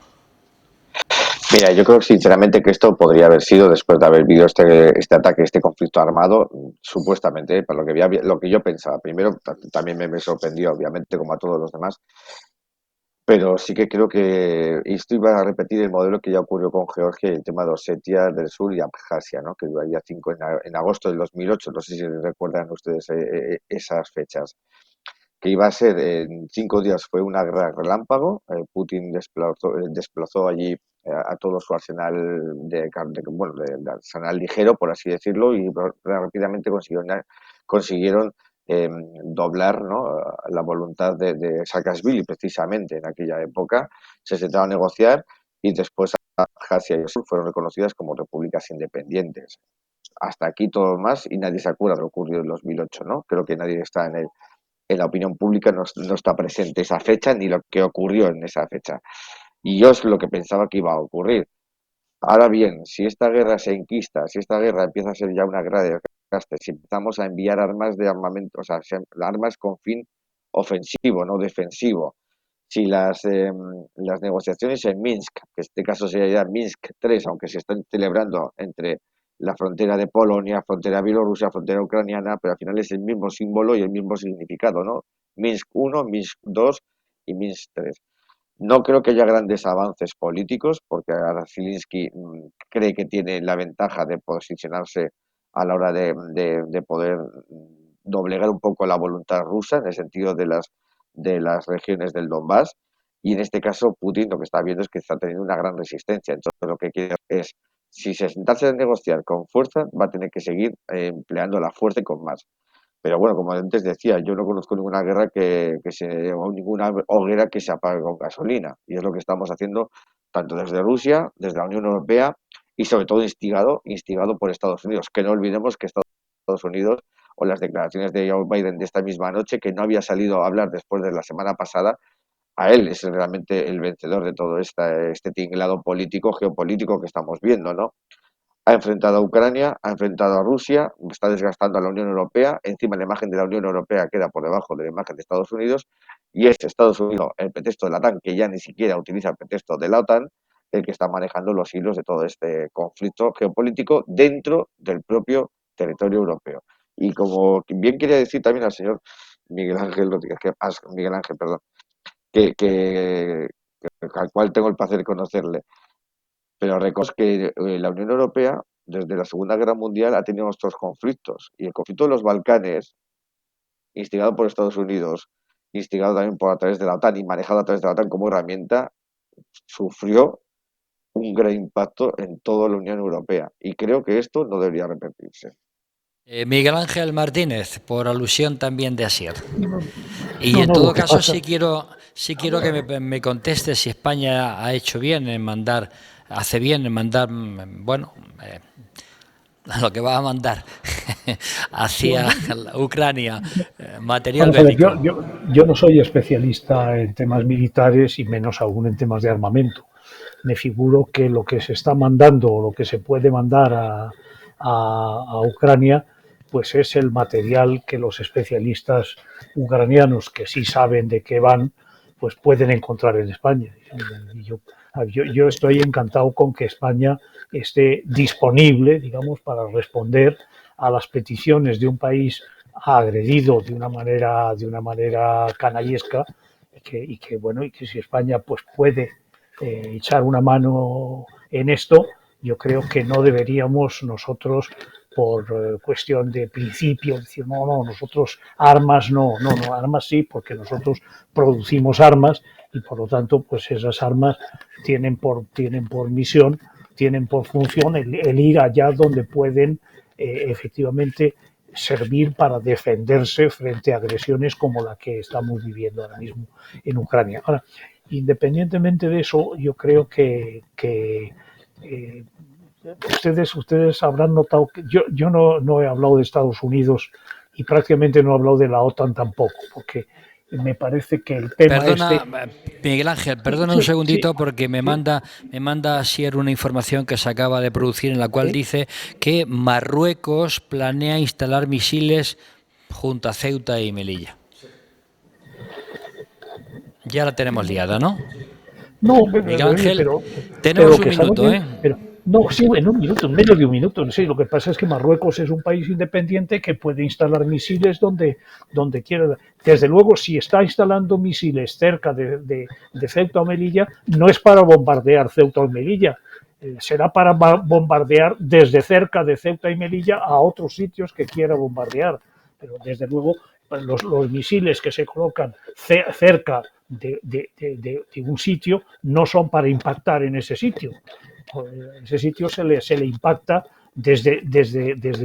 Mira, yo creo sinceramente que esto podría haber sido después de haber vivido este ataque, este conflicto armado, supuestamente, por lo que yo pensaba. Primero, también me sorprendió, obviamente, como a todos los demás, pero sí que creo que esto iba a repetir el modelo que ya ocurrió con Georgia y el tema de Osetia del Sur y Abjasia, ¿no? Que duraría en agosto del 2008, no sé si recuerdan ustedes esas fechas, que iba a ser en 5 días. Fue una guerra relámpago. Putin desplazó allí a todo su arsenal de arsenal ligero, por así decirlo, y rápidamente consiguieron doblar, ¿no?, la voluntad de Saakashvili. Precisamente en aquella época se sentaron a negociar y después Abjasia y el Sur fueron reconocidas como repúblicas independientes. Hasta aquí todo más y nadie se acuerda de lo ocurrido en 2008, ¿no? Creo que nadie está en la opinión pública, no está presente esa fecha ni lo que ocurrió en esa fecha. Y yo es lo que pensaba que iba a ocurrir. Ahora bien, si esta guerra se enquista, si esta guerra empieza a ser ya una guerra de desgaste, si empezamos a enviar armas de armamento, o sea, armas con fin ofensivo, no defensivo, si las negociaciones en Minsk, que en este caso sería Minsk 3, aunque se están celebrando entre la frontera de Polonia, frontera bielorrusa, frontera ucraniana, pero al final es el mismo símbolo y el mismo significado, ¿no? Minsk 1, Minsk 2 y Minsk 3. No creo que haya grandes avances políticos, porque ahora Zelensky cree que tiene la ventaja de posicionarse a la hora de poder doblegar un poco la voluntad rusa en el sentido de las regiones del Donbass. Y en este caso Putin lo que está viendo es que está teniendo una gran resistencia. Entonces lo que quiere es, si se sentase a negociar con fuerza, va a tener que seguir empleando la fuerza y con más. Pero bueno, como antes decía, yo no conozco ninguna guerra o ninguna hoguera que se apague con gasolina. Y es lo que estamos haciendo tanto desde Rusia, desde la Unión Europea y sobre todo instigado por Estados Unidos. Que no olvidemos que Estados Unidos, o las declaraciones de Joe Biden de esta misma noche, que no había salido a hablar después de la semana pasada, a él es realmente el vencedor de todo este tinglado político, geopolítico que estamos viendo, ¿no? Ha enfrentado a Ucrania, ha enfrentado a Rusia, está desgastando a la Unión Europea. Encima la imagen de la Unión Europea queda por debajo de la imagen de Estados Unidos, y es Estados Unidos, el pretexto de la OTAN, que ya ni siquiera utiliza el pretexto de la OTAN, el que está manejando los hilos de todo este conflicto geopolítico dentro del propio territorio europeo. Y como bien quería decir también al señor Miguel Ángel Rodríguez, al cual tengo el placer de conocerle, pero recordemos que la Unión Europea, desde la Segunda Guerra Mundial, ha tenido nuestros conflictos. Y el conflicto de los Balcanes instigado por Estados Unidos, instigado también por a través de la OTAN y manejado a través de la OTAN como herramienta, sufrió un gran impacto en toda la Unión Europea. Y creo que esto no debería repetirse. Miguel Ángel Martínez, por alusión también de Asier. Y No, en no, todo lo que caso, pasa. sí quiero que me conteste si España ha hecho bien en mandar, hace bien en mandar, bueno, lo que va a mandar hacia Bueno, Ucrania, material vamos a ver, bélico. yo no soy especialista en temas militares y menos aún en temas de armamento. Me figuro que lo que se está mandando o lo que se puede mandar a Ucrania, pues es el material que los especialistas ucranianos que sí saben de qué van, pues pueden encontrar en España. Y yo estoy encantado con que España esté disponible, digamos, para responder a las peticiones de un país agredido de una manera canallesca y que si España pues puede echar una mano en esto, yo creo que no deberíamos nosotros por cuestión de principio decir no, nosotros armas no, armas sí, porque nosotros producimos armas y por lo tanto pues esas armas tienen por misión, tienen por función el ir allá donde pueden efectivamente servir para defenderse frente a agresiones como la que estamos viviendo ahora mismo en Ucrania. Ahora, independientemente de eso, yo creo que ustedes habrán notado que yo no he hablado de Estados Unidos y prácticamente no he hablado de la OTAN tampoco, porque me parece que el tema Perdona, Miguel Ángel, perdona un segundito porque me manda Asier una información que se acaba de producir en la cual dice que Marruecos planea instalar misiles junto a Ceuta y Melilla. Ya la tenemos liada, ¿no? No, Miguel Ángel, pero tenemos un que minuto, ¿eh? No, sí, en un minuto, en menos de un minuto. No sé, lo que pasa es que Marruecos es un país independiente que puede instalar misiles donde quiera. Desde luego, si está instalando misiles cerca de Ceuta o Melilla, no es para bombardear Ceuta o Melilla, será para bombardear desde cerca de Ceuta y Melilla a otros sitios que quiera bombardear. Pero desde luego, los misiles que se colocan cerca de un sitio no son para impactar en ese sitio. En ese sitio se le impacta desde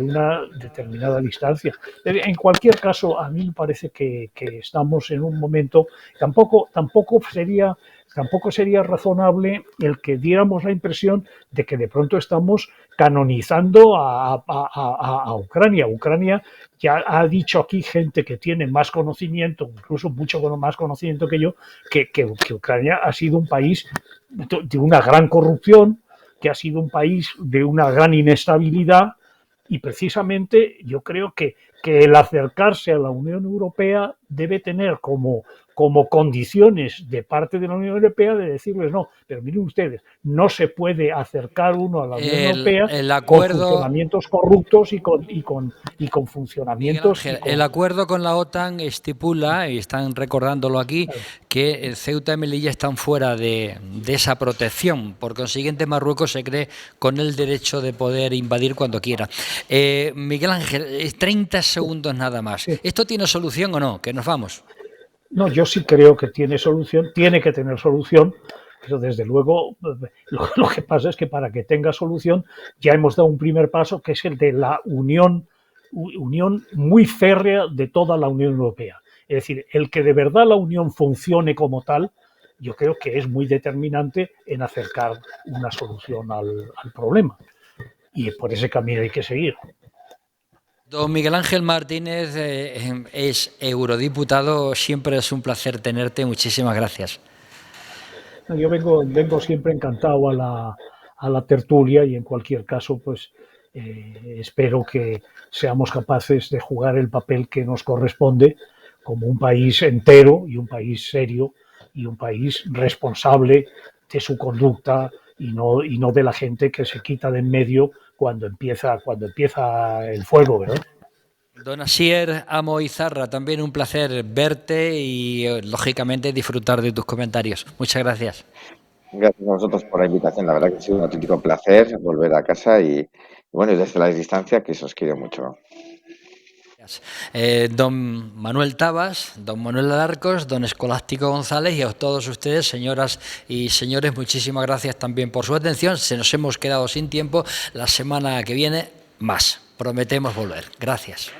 una determinada distancia. En cualquier caso, a mí me parece que estamos en un momento, tampoco sería razonable el que diéramos la impresión de que de pronto estamos canonizando a Ucrania. Ucrania ya ha dicho aquí gente que tiene más conocimiento, incluso mucho más conocimiento que yo, que Ucrania ha sido un país de una gran corrupción, que ha sido un país de una gran inestabilidad y precisamente yo creo que el acercarse a la Unión Europea debe tener como condiciones de parte de la Unión Europea de decirles no, pero miren ustedes, no se puede acercar uno a la Unión Europea El con acuerdo, funcionamientos corruptos y con Miguel funcionamientos Ángel, el acuerdo con la OTAN estipula, y están recordándolo aquí, que Ceuta y Melilla están fuera de esa protección. Por consiguiente, Marruecos se cree con el derecho de poder invadir cuando quiera. Miguel Ángel, 30 segundos nada más. ¿Esto tiene solución o no? Que nos vamos. No, yo sí creo que tiene solución, tiene que tener solución, pero desde luego lo que pasa es que para que tenga solución ya hemos dado un primer paso que es el de la unión muy férrea de toda la Unión Europea. Es decir, el que de verdad la unión funcione como tal, yo creo que es muy determinante en acercar una solución al problema. Y por ese camino hay que seguir. Don Miguel Ángel Martínez es eurodiputado. Siempre es un placer tenerte. Muchísimas gracias. Yo vengo siempre encantado a la tertulia y en cualquier caso, pues espero que seamos capaces de jugar el papel que nos corresponde como un país entero y un país serio y un país responsable de su conducta y no de la gente que se quita de en medio cuando empieza el fuego, ¿verdad? Don Asier Amo Izarra, también un placer verte y, lógicamente, disfrutar de tus comentarios. Muchas gracias. Gracias a vosotros por la invitación. La verdad que ha sido un auténtico placer volver a casa y bueno, desde la distancia que os quiero mucho. Don Manuel Tabas, don Manuel Alarcos, don Escolástico González y a todos ustedes, señoras y señores, muchísimas gracias también por su atención. Se nos hemos quedado sin tiempo. La semana que viene, más. Prometemos volver. Gracias.